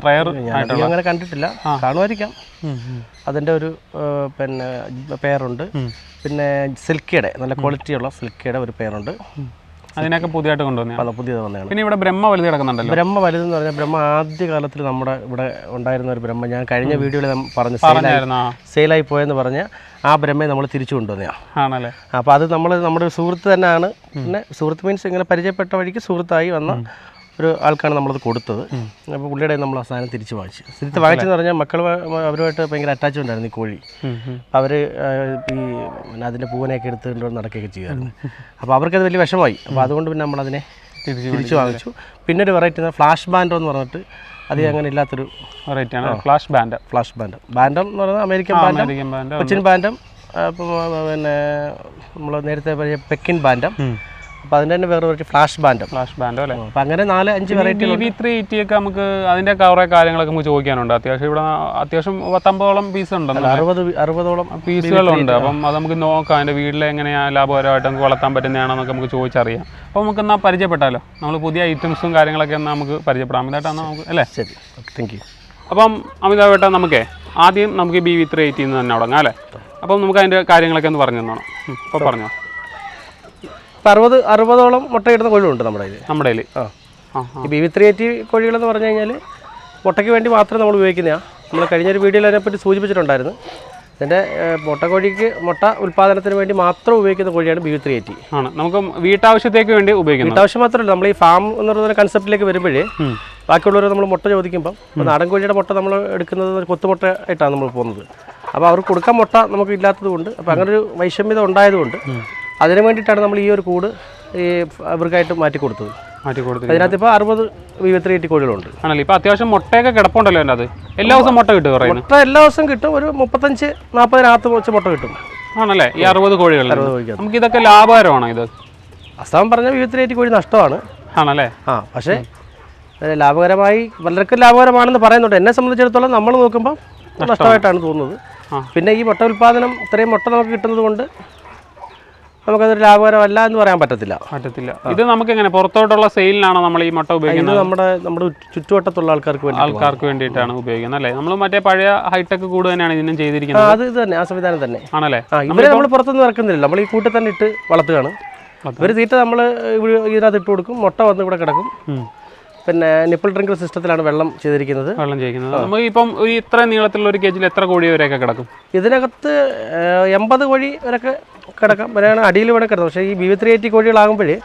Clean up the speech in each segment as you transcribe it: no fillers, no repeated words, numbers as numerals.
Rare അങ്ങനെ കണ്ടിട്ടില്ല, കാണുമായിരിക്കാം. അതിൻ്റെ ഒരു പിന്നെ പെയറുണ്ട്. പിന്നെ സിൽക്കിയുടെ നല്ല ക്വാളിറ്റിയുള്ള സിൽക്കിയുടെ ഒരു പെയറുണ്ട്. അതിനൊക്കെ പുതിയതായിട്ട് കൊണ്ടുവന്നത് പുതിയത് വന്നതാണ്. പിന്നെ ഇവിടെ ബ്രഹ്മ വലുത് കിടക്കുന്നുണ്ടല്ലോ. ബ്രഹ്മ വലുതെന്ന് പറഞ്ഞാൽ ബ്രഹ്മ ആദ്യ കാലത്തിൽ നമ്മുടെ ഇവിടെ ഉണ്ടായിരുന്ന ഒരു ബ്രഹ്മ, ഞാൻ കഴിഞ്ഞ വീഡിയോയിൽ പറഞ്ഞു സെയിലായി പോയെന്ന് പറഞ്ഞ ആ ബ്രഹ്മയെ നമ്മൾ തിരിച്ചു കൊണ്ടുവന്നതാണ്. ആണല്ലേ? അപ്പോൾ അത് നമ്മുടെ സുഹൃത്ത് തന്നെയാണ്. പിന്നെ സുഹൃത്ത് മീൻസ് ഇങ്ങനെ പരിചയപ്പെട്ട വഴിക്ക് സുഹൃത്തായി വന്ന ഒരു ആൾക്കാണ് നമ്മളത് കൊടുത്തത്. അപ്പോൾ പുള്ളിയുടെ നമ്മൾ ആ സാധനം തിരിച്ച് വാങ്ങിച്ചെന്ന് പറഞ്ഞാൽ മക്കൾ അവരുമായിട്ട് ഭയങ്കര അറ്റാച്ച്മെൻ്റ് ആയിരുന്നു ഈ കോഴി. അവർ ഈ അതിൻ്റെ പൂവനെയൊക്കെ എടുത്തുകൊണ്ട് നടക്കുകയൊക്കെ ചെയ്യുമായിരുന്നു. അപ്പോൾ അവർക്കത് വലിയ വിഷമമായി. അപ്പോൾ അതുകൊണ്ട് പിന്നെ നമ്മളതിനെ തിരിച്ചു വാങ്ങിച്ചു. പിന്നെ ഒരു വെറൈറ്റി ഫ്ലാഷ് ബാൻഡോ എന്ന് പറഞ്ഞിട്ട് അത് അങ്ങനെ ഇല്ലാത്തൊരു വെറൈറ്റിയാണ് ഫ്ലാഷ് ബാൻഡ്. ബാൻഡം എന്ന് പറഞ്ഞാൽ അമേരിക്കൻ ബാൻഡം, കൊച്ചിൻ ബാൻഡം, പിന്നെ നമ്മൾ നേരത്തെ പറഞ്ഞ പെക്കിൻ ബാൻഡം. അപ്പോൾ അതിൻ്റെ തന്നെ വേറെ വെറൈറ്റി ഫ്ലാഷ് ബാൻഡോ അല്ലേ? അപ്പോൾ അങ്ങനെ 4-5 വെറൈറ്റി. BV380 ഒക്കെ നമുക്ക് അതിൻ്റെ കുറേ കാര്യങ്ങളൊക്കെ നമുക്ക് ചോദിക്കാനുണ്ട്. അത്യാവശ്യം ഇവിടെ 50-ഓളം പീസ് ഉണ്ടല്ലോ, 60-ഓളം പീസുകളുണ്ട്. അപ്പം അത് നമുക്ക് നോക്കാം, അതിൻ്റെ വീട്ടിൽ എങ്ങനെയാണ് ലാഭകരമായിട്ട് നമുക്ക് വളർത്താൻ പറ്റുന്നതാണെന്നൊക്കെ നമുക്ക് ചോദിച്ചറിയാം. അപ്പോൾ നമുക്ക് എന്നാൽ പരിചയപ്പെട്ടാലോ, നമ്മൾ പുതിയ ഐറ്റംസും കാര്യങ്ങളൊക്കെ എന്നാൽ നമുക്ക് പരിചയപ്പെടാം. അമിതായിട്ടാണ് നമുക്ക് അല്ലേ? ശരി, താങ്ക് യു. അപ്പം അമിതാവേട്ടാ, നമുക്ക് ആദ്യം നമുക്ക് BV380 തന്നെ തുടങ്ങാം അല്ലേ? അപ്പം നമുക്ക് അതിൻ്റെ കാര്യങ്ങളൊക്കെ ഒന്ന് പറഞ്ഞു തന്നോണം. അപ്പോൾ പറഞ്ഞോ. 60-ഓളം മുട്ടയിടുന്ന കോഴികളുണ്ട് നമ്മുടെ കയ്യിൽ. ഈ BV380 കോഴികളെന്ന് പറഞ്ഞു കഴിഞ്ഞാൽ മുട്ടയ്ക്ക് വേണ്ടി മാത്രം നമ്മൾ ഉപയോഗിക്കുന്നതാണ്. നമ്മൾ കഴിഞ്ഞൊരു വീഡിയോയിൽ അതിനെപ്പറ്റി സൂചിപ്പിച്ചിട്ടുണ്ടായിരുന്നു. ഇതിൻ്റെ മുട്ട ഉൽപ്പാദനത്തിന് വേണ്ടി മാത്രം ഉപയോഗിക്കുന്ന കോഴിയാണ് BV380. ആണ് നമുക്ക് വീട്ടാവശ്യത്തേക്ക് വേണ്ടി ഉപയോഗിക്കുന്നത്. വീട്ടാവശ്യം മാത്രമല്ല, നമ്മൾ ഈ ഫാം എന്ന് പറയുന്ന കൺസെപ്റ്റിലേക്ക് വരുമ്പോഴേ ബാക്കിയുള്ളവർ നമ്മൾ മുട്ട ചോദിക്കുമ്പം നാടൻ കോഴിയുടെ മുട്ട നമ്മൾ എടുക്കുന്നത് കൊത്തുമുട്ട ആയിട്ടാണ് നമ്മൾ പോകുന്നത്. അപ്പോൾ അവർക്ക് കൊടുക്കാൻ മുട്ട നമുക്ക് ഇല്ലാത്തത് കൊണ്ട്, അപ്പോൾ അങ്ങനെ ഒരു വൈഷമ്യത ഉണ്ടായതുകൊണ്ട് അതിനു വേണ്ടിയിട്ടാണ് നമ്മൾ ഈ ഒരു കൂട് ഇവർക്കായിട്ട് മാറ്റി കൊടുത്തത്. അതിനകത്ത് ഇപ്പോൾ 60 BV380 കോഴികളുണ്ട്. ആണല്ലോ? ഇപ്പോൾ അത്യാവശ്യം മുട്ടയൊക്കെ കിടപ്പുണ്ടല്ലോ അതിനകത്ത്. എല്ലാ ദിവസവും മുട്ട കിട്ടും? മുട്ട എല്ലാ ദിവസവും കിട്ടും. ഒരു 35-40 വെച്ച് മുട്ട കിട്ടും. ആണല്ലേ? ഈ 60 കോഴികൾ. നമുക്ക് ഇതൊക്കെ ലാഭകരമാണോ? ഇത് വാസ്തവം പറഞ്ഞാൽ BV380 കോഴി നഷ്ടമാണ്. ആണല്ലേ? പക്ഷേ ലാഭകരമായി പലർക്കും ലാഭകരമാണെന്ന് പറയുന്നുണ്ട്. എന്നെ സംബന്ധിച്ചിടത്തോളം നമ്മൾ നോക്കുമ്പോൾ നഷ്ടമായിട്ടാണ് തോന്നുന്നത്. പിന്നെ ഈ മുട്ട ഉൽപ്പാദനം, ഇത്രയും മുട്ട നമുക്ക് കിട്ടുന്നത് കൊണ്ട് നമുക്കതൊരു ലാഭകരമല്ല എന്ന് പറയാൻ പറ്റത്തില്ല. ഇത് നമുക്ക് എങ്ങനെ പുറത്തോട്ടുള്ള സെയിലിനാണോ നമ്മൾ ഈ മുട്ട ഉപയോഗിക്കുന്നത്? നമ്മുടെ ചുറ്റുവട്ടത്തുള്ള ആൾക്കാർക്ക് വേണ്ടിയിട്ടാണ് ഉപയോഗിക്കുന്നത് അല്ലേ? നമ്മൾ മറ്റേ പഴയ ഹൈടെക് കൂട് തന്നെയാണ് ഇതിനും ചെയ്തിരിക്കുന്നത്. അത് തന്നെ, ആ സംവിധാനം തന്നെ ആണല്ലേ? ഇവരെ നമ്മൾ പുറത്തൊന്നും ഇറക്കുന്നില്ല, നമ്മൾ ഈ കൂട്ടിൽ തന്നെ ഇട്ട് വളർത്തുകയാണ്. ഇവർ തീറ്റ നമ്മൾ ഇതിനകത്ത് ഇട്ട് കൊടുക്കും, മുട്ട വന്ന് ഇവിടെ കിടക്കും. പിന്നെ നിപ്പിൾ ഡ്രിങ്കർ സിസ്റ്റത്തിലാണ് വെള്ളം ചെയ്തിരിക്കുന്നത്. നമുക്ക് ഇപ്പം ഇത്ര നീളത്തിലുള്ള ഒരു കേജിൽ എത്ര കോഴി വരെയൊക്കെ കിടക്കും? ഇതിനകത്ത് 80 കോഴി വരെയൊക്കെ കിടക്കാം. വരെയാണ് അടിയിൽ വേണേൽ കിടക്കും. പക്ഷേ ഈ BV380 കോഴികളാകുമ്പോഴേ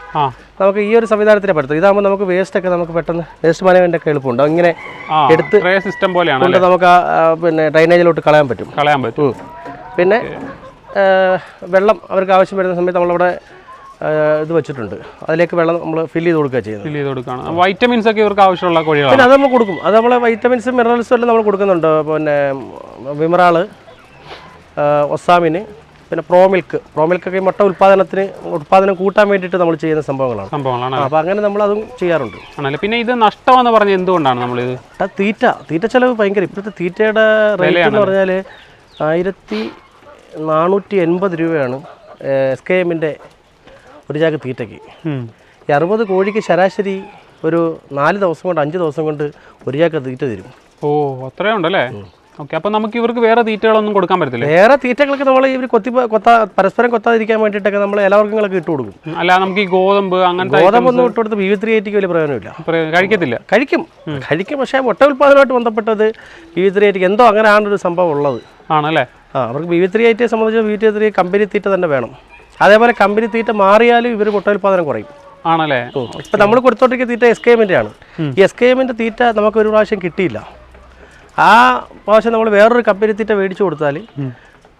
നമുക്ക് ഈ ഒരു സംവിധാനത്തിനെ പറ്റും. ഇതാകുമ്പോൾ നമുക്ക് വേസ്റ്റ് ഒക്കെ നമുക്ക് പെട്ടെന്ന് വേസ്റ്റ് മാനേജ്മെന്റ് ഒക്കെ എളുപ്പമുണ്ട്. ഇങ്ങനെ എടുത്ത് സിസ്റ്റം പോലെയാണ് നമുക്ക് പിന്നെ ഡ്രൈനേജിലോട്ട് കളയാൻ പറ്റും. പിന്നെ വെള്ളം അവർക്ക് ആവശ്യം വരുന്ന സമയത്ത് നമ്മളവിടെ ഇത് വെച്ചിട്ടുണ്ട്, അതിലേക്ക് വെള്ളം നമ്മൾ ഫില്ല് ചെയ്ത് കൊടുക്കുക ചെയ്യുന്നത്. വൈറ്റമിൻസ് ഒക്കെ ഇവർക്ക് ആവശ്യമുള്ള കോഴികളാണ്. പിന്നെ അത് നമ്മൾ കൊടുക്കും. അത് നമ്മൾ വൈറ്റമിൻസും മിനറൽസും എല്ലാം നമ്മൾ കൊടുക്കുന്നുണ്ട്. പിന്നെ വിമറാള്, ഒസാമിന്, പിന്നെ പ്രോമിൽക്കൊക്കെ മുട്ട ഉൽപ്പാദനം കൂട്ടാൻ വേണ്ടിയിട്ട് നമ്മൾ ചെയ്യുന്ന സംഭവങ്ങളാണ്. അപ്പോൾ അങ്ങനെ നമ്മൾ അതും ചെയ്യാറുണ്ട്. പിന്നെ ഇത് നഷ്ടമെന്ന് പറഞ്ഞാൽ എന്തുകൊണ്ടാണ് നമ്മളിത്? തീറ്റ ചെലവ് ഭയങ്കര. ഇപ്പോഴത്തെ തീറ്റയുടെ റേറ്റ് എന്ന് പറഞ്ഞാൽ 1480 രൂപയാണ് SKMൻ്റെ ഒരു ചാക്ക് തീറ്റയ്ക്ക്. ഈ 60 കോഴിക്ക് ശരാശരി ഒരു 4 ദിവസം കൊണ്ട് 5 ദിവസം കൊണ്ട് ഒരു ചാക്ക് തീറ്റ തരും. അത്രയും ഉണ്ടല്ലേ? ഓക്കെ. അപ്പോൾ നമുക്ക് ഇവർക്ക് വേറെ തീറ്റകളൊന്നും കൊടുക്കാൻ പറ്റത്തില്ല? വേറെ തീറ്റകളൊക്കെ നമ്മൾ ഇവർ പരസ്പരം കൊത്താതിരിക്കാൻ വേണ്ടിയിട്ടൊക്കെ നമ്മൾ ഇലവർഗ്ഗങ്ങളൊക്കെ ഇട്ട് കൊടുക്കും. അല്ല, നമുക്ക് ഈ ഗോതമ്പ് ഗോതമ്പൊന്നും ഇട്ട് കൊടുത്ത് BV380 വലിയ പ്രയോജനമില്ല. കഴിക്കും. പക്ഷേ മുട്ട ഉൽപ്പാദനമായിട്ട് ബന്ധപ്പെട്ടത് BV380 എന്തോ അങ്ങനെ ആണൊരു സംഭവം ഉള്ളത്. ആണല്ലേ? അവർക്ക് BV380 സംബന്ധിച്ച് BV380 കമ്പനി തീറ്റ തന്നെ വേണം. അതേപോലെ കമ്പനി തീറ്റ മാറിയാലും ഇവർ മുട്ട ഉൽപ്പാദനം കുറയും. ആണല്ലേ? ഇപ്പം നമ്മൾ കൊടുത്തോണ്ടിരിക്കുന്ന തീറ്റ SKMൻ്റെ ആണ്. ഈ SKMൻ്റെ തീറ്റ നമുക്ക് ഒരു പ്രാവശ്യം കിട്ടിയില്ല. ആ പ്രാവശ്യം നമ്മൾ വേറൊരു കമ്പനി തീറ്റ മേടിച്ചു കൊടുത്താൽ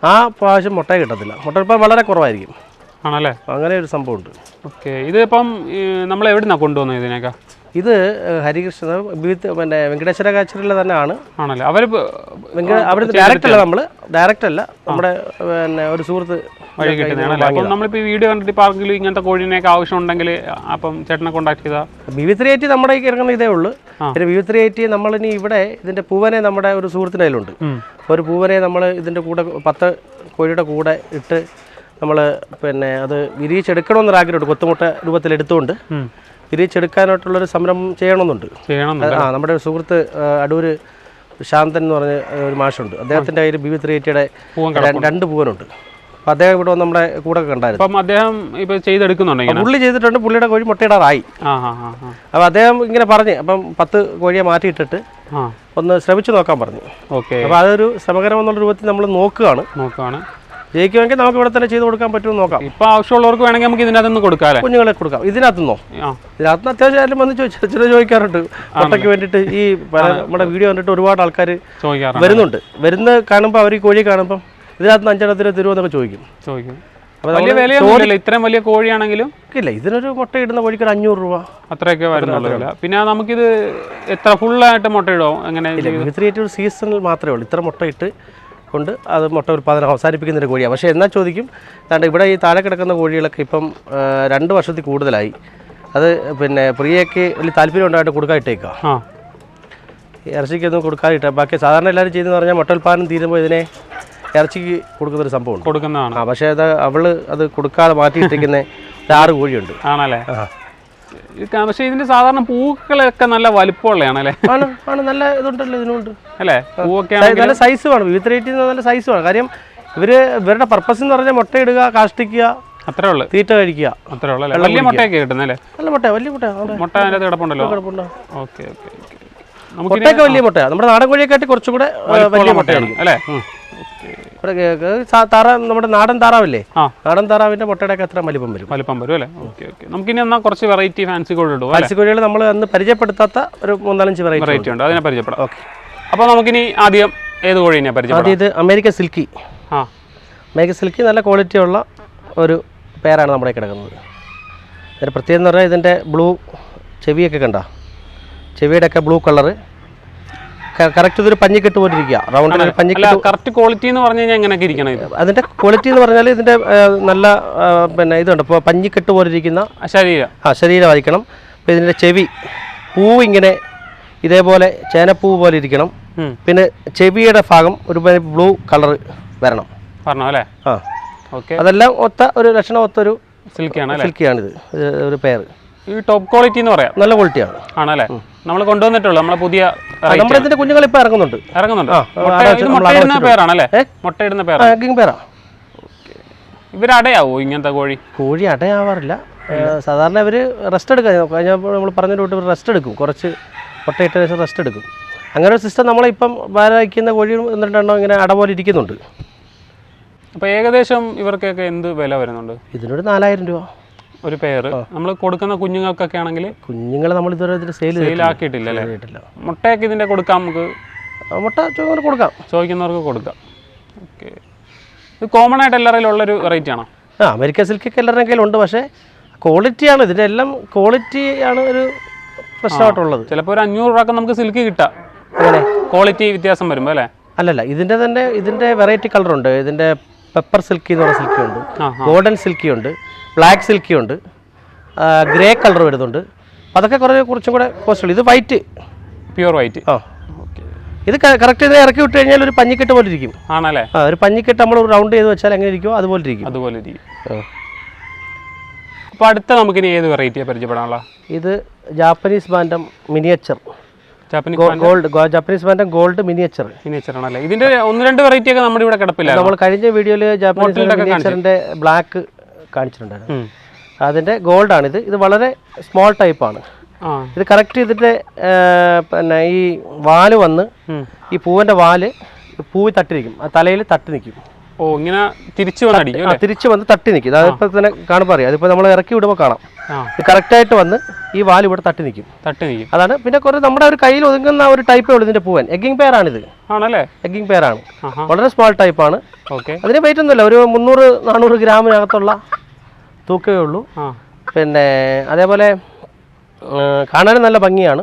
ആ പ്രാവശ്യം മുട്ട കിട്ടത്തില്ല. മുട്ട ഉൽപ്പാദനം വളരെ കുറവായിരിക്കും. ആണല്ലേ? അങ്ങനെ ഒരു സംഭവമുണ്ട്. ഓക്കെ. ഇതിപ്പം നമ്മൾ എവിടെ നിന്നാണ് കൊണ്ടുവന്നത് ഇതിനൊക്കെ? ഇത് ഹരികൃഷ്ണ പിന്നെ വെങ്കടേശ്വര കാച്ചറിൽ തന്നെ ആണ്. ആണല്ലേ? അവിടെ ഡയറക്റ്റ് അല്ല, നമ്മുടെ പിന്നെ ഒരു സുഹൃത്ത് വഴി കിട്ടുന്നതാണല്ലേ? അപ്പം നമ്മളിപ്പോൾ ഈ വീഡിയോ കണ്ടിട്ട് ഇപ്പോൾ ആർക്കെങ്കിലും ഇങ്ങനത്തെ കോഴിനെയൊക്കെ ആവശ്യം ഉണ്ടെങ്കിൽ അപ്പം ചേട്ടനെ കോൺടാക്ട് ചെയ്താൽ? BV380 നമ്മുടെ ഇറങ്ങുന്ന ഇതേ ഉള്ളൂ. പിന്നെ BV380 നമ്മളിനി ഇവിടെ ഇതിൻ്റെ പൂവനെ നമ്മുടെ ഒരു സുഹൃത്തിൻ്റെ കയ്യിലുണ്ട്. ഒരു പൂവനെ നമ്മൾ ഇതിൻ്റെ കൂടെ 10 കോഴിയുടെ കൂടെ ഇട്ട് നമ്മൾ പിന്നെ അത് വിരിയിച്ചെടുക്കണമെന്നൊരാഗ്രഹമുണ്ട്. കൊത്തുമുട്ട രൂപത്തിൽ എടുത്തുകൊണ്ട് തിരിച്ചെടുക്കാനായിട്ടുള്ളൊരു സംരംഭം ചെയ്യണമെന്നുണ്ട്. നമ്മുടെ ഒരു സുഹൃത്ത് അടൂർ ശാന്തൻ എന്ന് പറഞ്ഞ ഒരു മാഷുണ്ട്. അദ്ദേഹത്തിൻ്റെ കയ്യിൽ BB380 2 പൂവനുണ്ട്. അപ്പോൾ അദ്ദേഹം ഇവിടെ നമ്മുടെ കൂടെ കണ്ടായിരുന്നു. അദ്ദേഹം ഇപ്പോൾ ചെയ്തെടുക്കുന്നുണ്ടെങ്കിൽ പുള്ളി ചെയ്തിട്ടുണ്ട്. പുള്ളിയുടെ കോഴി മുട്ടയിടാറായി. അപ്പോൾ അദ്ദേഹം ഇങ്ങനെ പറഞ്ഞ് അപ്പം 10 കോഴിയെ മാറ്റിയിട്ടിട്ട് ഒന്ന് ശ്രമിച്ചു നോക്കാൻ പറഞ്ഞു. ഓക്കെ. അപ്പോൾ അതൊരു ശ്രമകരം എന്നുള്ള രൂപത്തിൽ നമ്മൾ നോക്കുകയാണ്. ജയിക്കുമെങ്കിൽ നമുക്ക് ഇവിടെ തന്നെ ചെയ്ത് കൊടുക്കാൻ പറ്റുമെന്ന് നോക്കാം. ഇപ്പോൾ ആവശ്യമുള്ളവർക്ക് വേണമെങ്കിൽ നമുക്ക് ഇതിനകത്തുനിന്ന് കൊടുക്കാം, കുഞ്ഞുങ്ങളെ കൊടുക്കാം. ഇതിനകത്തുനിന്നോ? ഇതിനകത്ത് അത്യാവശ്യം വന്ന് ചോദിക്കാറുണ്ട് മുട്ടയ്ക്ക് വേണ്ടിയിട്ട്. ഈ നമ്മുടെ വീഡിയോ കണ്ടിട്ട് ഒരുപാട് ആൾക്കാർ വരുന്നുണ്ട്. കാണുമ്പോൾ അവർ ഈ കോഴി കാണുമ്പോൾ ഇതിനകത്ത് 5 തരുമോ ചോദിക്കും. ഇത്രയും വലിയ കോഴിയാണെങ്കിലും ഇല്ല, ഇതിനൊരു മുട്ട ഇടുന്ന കോഴിക്ക് 500 രൂപ അത്രയൊക്കെ വരുന്നുള്ളൂ. പിന്നെ നമുക്കിത് എത്ര ഫുള്ളായിട്ട് മുട്ട ഇടോ? അങ്ങനെ ഒരു സീസണിൽ മാത്രമേ ഉള്ളൂ ഇത്ര മുട്ട ഇട്ട് കൊണ്ട് അത് മുട്ട ഉൽപ്പാദനം അവസാനിപ്പിക്കുന്നൊരു കോഴിയാണ്. പക്ഷേ എന്നാൽ ചോദിക്കും, കാരണം ഇവിടെ ഈ താഴെ കിടക്കുന്ന കോഴികളൊക്കെ ഇപ്പം 2 വർഷത്തിൽ കൂടുതലായി. അത് പിന്നെ പ്രിയയ്ക്ക് വലിയ താല്പര്യം ഉണ്ടായിട്ട് കൊടുക്കാതിട്ടേക്കാം. ഇറച്ചിക്കൊന്നും കൊടുക്കാതിട്ട. ബാക്കി സാധാരണ എല്ലാവരും ചെയ്യുന്നതെന്ന് പറഞ്ഞാൽ മുട്ട ഉൽപ്പാദനം തീരുമ്പോൾ ഇതിനെ ഇറച്ചിക്ക് കൊടുക്കുന്നൊരു സംഭവം കൊടുക്കുന്നതാണ്. പക്ഷേ അവള് അത് കൊടുക്കാതെ മാറ്റിയിട്ടിരിക്കുന്ന 6 കോഴിയുണ്ട്. ആണല്ലേ? പക്ഷേ ഇതിന്റെ സാധാരണ പൂക്കളൊക്കെ നല്ല വലിപ്പമുള്ളതാണല്ലേ? ആണ്, നല്ല ഇതുണ്ടല്ലോ ഇതിനുണ്ട് അല്ലേ? പൂവൊക്കെ നല്ല സൈസ് വേണം. BB380 നല്ല സൈസ് വേണം. കാര്യം ഇവരുടെ പർപ്പസ് എന്ന് പറഞ്ഞാൽ മുട്ടയിടുക, കാഷ്ടിക്കുക, അത്രേ ഉള്ളൂ. തീറ്റ കഴിക്കുക, അത്രേ ഉള്ളൂ. വലിയ മുട്ടയൊക്കെ കിട്ടുന്നല്ലേ? നല്ല വലിയ മുട്ട അതിനകത്ത് കിടപ്പുണ്ടല്ലോ. ഓക്കെ. മുട്ടയൊക്കെ വലിയ മുട്ടയാണ്. നമ്മുടെ നാടൻ കോഴിയെക്കാട്ടി കുറച്ചുകൂടെ വലിയ മുട്ടയാണ് അല്ലേ? നമ്മുടെ നാടൻ താറാവില്ലേ, നാടൻ താറാവിന്റെ മുട്ടയുടെ അത്ര വലിപ്പം വരും അല്ലേ? ഓക്കെ. നമുക്കിനി എന്നാൽ കുറച്ച് വെറൈറ്റി ഫാൻസി കോഴികൾ ഫാൻസി കോഴികൾ നമ്മൾ അന്ന് പരിചയപ്പെടുത്താത്ത ഒരു 3-4 വെറൈറ്റി ഉണ്ട്. അതിനെ പരിചയപ്പെടാം. ഓക്കെ. അപ്പോൾ നമുക്കിനി ആദ്യം ഏത് കോഴിനെ പരിചയപ്പെടാം? ഇത് അമേരിക്കൻ സിൽക്കി. അമേരിക്കൻ സിൽക്കി നല്ല ക്വാളിറ്റി ഉള്ള ഒരു പേരാണ് നമ്മുടെ കിടക്കുന്നത്. ഇതിൻ്റെ പ്രത്യേകത എന്ന് പറഞ്ഞാൽ ഇതിൻ്റെ ബ്ലൂ ചെവിയൊക്കെ കണ്ട, ചെവിയുടെ ഒക്കെ ബ്ലൂ കളറ് കറക്റ്റ് ഇതൊരു പഞ്ഞിക്കെട്ട് പോലെ ഇരിക്കുക. റൗണ്ടിൽ പഞ്ഞിക്കെട്ട്. കറക്റ്റ് ക്വാളിറ്റി എന്ന് പറഞ്ഞു കഴിഞ്ഞാൽ എങ്ങനെയൊക്കെ ഇരിക്കണം ഇത്? അതിൻ്റെ ക്വാളിറ്റി എന്ന് പറഞ്ഞാൽ ഇതിൻ്റെ നല്ല പിന്നെ ഇതുണ്ട്. ഇപ്പോൾ പഞ്ഞിക്കെട്ട് പോലെ ഇരിക്കുന്ന ശരീരമായിരിക്കണം. അപ്പോൾ ഇതിൻ്റെ ചെവി പൂവ് ഇങ്ങനെ ഇതേപോലെ ചേനപ്പൂ പോലെ ഇരിക്കണം. പിന്നെ ചെവിയുടെ ഭാഗം ഒരു ബ്ലൂ കളർ വരണം അല്ലേ? അതെല്ലാം ഒരു ലക്ഷണം ഒത്തൊരു സിൽക്കിയാണിത് ഒരു പേര്. ഈ ടോപ്പ് ക്വാളിറ്റി എന്ന് പറയാം. നല്ല ക്വാളിറ്റിയാണ്. ആണല്ലേ? നമ്മൾ കൊണ്ടുവന്നിട്ടുള്ളൂ നമ്മളെ പുതിയ നമ്മുടെ ഇതിന്റെ കുഞ്ഞുങ്ങൾ ഇപ്പൊ ഇറങ്ങുന്നുണ്ട്. മുട്ടയിടുന്ന പേരാണല്ലേ? മുട്ടയിടുന്ന പേരാ. ഇവരടയാവോ ഇങ്ങനത്തെ കോഴി അടയാവാറില്ല. സാധാരണ ഇവര് റെസ്റ്റ് എടുക്കാൻ കഴിഞ്ഞപ്പോൾ നമ്മൾ പറഞ്ഞിട്ട് ഇവർ റെസ്റ്റ് എടുക്കും. കുറച്ച് മുട്ടയിട്ട ശേഷം റെസ്റ്റ് എടുക്കും. അങ്ങനെ ഒരു സിസ്റ്റം നമ്മളിപ്പം വയ്ക്കുന്ന കോഴി 1-2 ഇങ്ങനെ അട പോലെ ഇരിക്കുന്നുണ്ട്. അപ്പോൾ ഏകദേശം ഇവർക്കൊക്കെ എന്ത് വില വരുന്നുണ്ട്? ഇതിനൊരു 4000 രൂപ ഒരു പേര്. നമ്മൾ കൊടുക്കുന്ന കുഞ്ഞുങ്ങൾക്കൊക്കെ ആണെങ്കിൽ കുഞ്ഞുങ്ങളെ നമ്മൾ ഇതുവരെ സെയിലാക്കിയിട്ടില്ല. മുട്ടയൊക്കെ ഇതിൻ്റെ കൊടുക്കാം, നമുക്ക് മുട്ട ചോദിക്കുന്നവർക്ക് കൊടുക്കാം. ഓക്കെ. ഇത് കോമൺ ആയിട്ട് എല്ലാവരും ഉള്ളൊരു വെറൈറ്റി ആണോ? അമേരിക്കൻ സിൽക്കൊക്കെ എല്ലാവരുടെ കയ്യിലുണ്ട്. പക്ഷേ ക്വാളിറ്റിയാണ്, ഇതിൻ്റെ എല്ലാം ക്വാളിറ്റിയാണ് ഒരു പ്രശ്നമായിട്ടുള്ളത്. ചിലപ്പോൾ ഒരു 500 രൂപക്ക് നമുക്ക് സിൽക്ക് കിട്ടാം. അങ്ങനെ ക്വാളിറ്റി വ്യത്യാസം വരുമ്പോൾ അല്ലേ? അല്ലല്ല, ഇതിൻ്റെ വെറൈറ്റി കളറുണ്ട്. ഇതിൻ്റെ പെപ്പർ സിൽക്കി എന്ന് പറഞ്ഞ സിൽക്കി ഉണ്ട്, ഗോൾഡൻ സിൽക്കി ഉണ്ട്, ബ്ലാക്ക് സിൽക്കി ഉണ്ട്, ഗ്രേ കളർ വരുന്നുണ്ട്. അതൊക്കെ കുറച്ചും കൂടെ കോസ്റ്റ്ലി. ഇത് വൈറ്റ്, പ്യുവർ വൈറ്റ്. ഇത് കറക്റ്റ് ഇതിനെ ഇറക്കി വിട്ട് കഴിഞ്ഞാൽ ഒരു പഞ്ഞിക്കെട്ട് പോലെ ഇരിക്കും. ആണല്ലേ? ഒരു പഞ്ഞിക്കെട്ട് നമ്മൾ റൗണ്ട് ചെയ്ത് വെച്ചാൽ എങ്ങനെ ഇരിക്കുമോ അതുപോലെ ഇരിക്കും. അപ്പോൾ അടുത്ത നമുക്കിനി ഏത് വെറൈറ്റിയാണ് പരിചയപ്പെടാനുള്ള? ഇത് Japanese ബാൻഡം miniature. Japanese ബാൻഡം gold miniature ആണല്ലേ? ഇതിന്റെ 1-2 വെറൈറ്റി ഒക്കെ നമ്മുടെ ഇവിടെ കിടപ്പില്ല. നമ്മൾ കഴിഞ്ഞ വീഡിയോയിൽ ജാപ്പനീസ് മിനിയേച്ചറിന്റെ ബ്ലാക്ക് കാണിച്ചിട്ടുണ്ടായിരുന്നു. അതിന്റെ ഗോൾഡാണിത്. ഇത് വളരെ സ്മോൾ ടൈപ്പാണ്. ഇത് കറക്റ്റ് ഇതിന്റെ പിന്നെ ഈ വാല് വന്ന് ഈ പൂവിന്റെ വാല് പൂവിൽ തട്ടിരിക്കും, ആ തലയിൽ തട്ടി നിൽക്കും. ഇങ്ങനെ തിരിച്ചു വന്ന് തട്ടി നിൽക്കും. അതിപ്പോ തന്നെ കാണുമ്പോൾ അറിയാം. അതിപ്പോ നമ്മൾ ഇറക്കി വിടുമ്പോൾ കാണാം. ഇത് കറക്റ്റായിട്ട് വന്ന് ഈ വാല് ഇവിടെ തട്ടി നിൽക്കും. അതാണ്. പിന്നെ കുറെ നമ്മുടെ ഒരു കയ്യിൽ ഒതുങ്ങുന്ന ഒരു ടൈപ്പേ ഉള്ളൂ ഇതിന്റെ പൂവൻ. എഗ്ഗിംഗ് പെയറാണിത്. എഗ്ഗിംഗ് പെയറാണ്. വളരെ സ്മോൾ ടൈപ്പാണ്. അതിന് വെയിറ്റ് ഒന്നുമില്ല, ഒരു 300-400 ഗ്രാമിനകത്തുള്ള തൂക്കമേ ഉള്ളൂ. പിന്നെ അതേപോലെ കാണാനും നല്ല ഭംഗിയാണ്.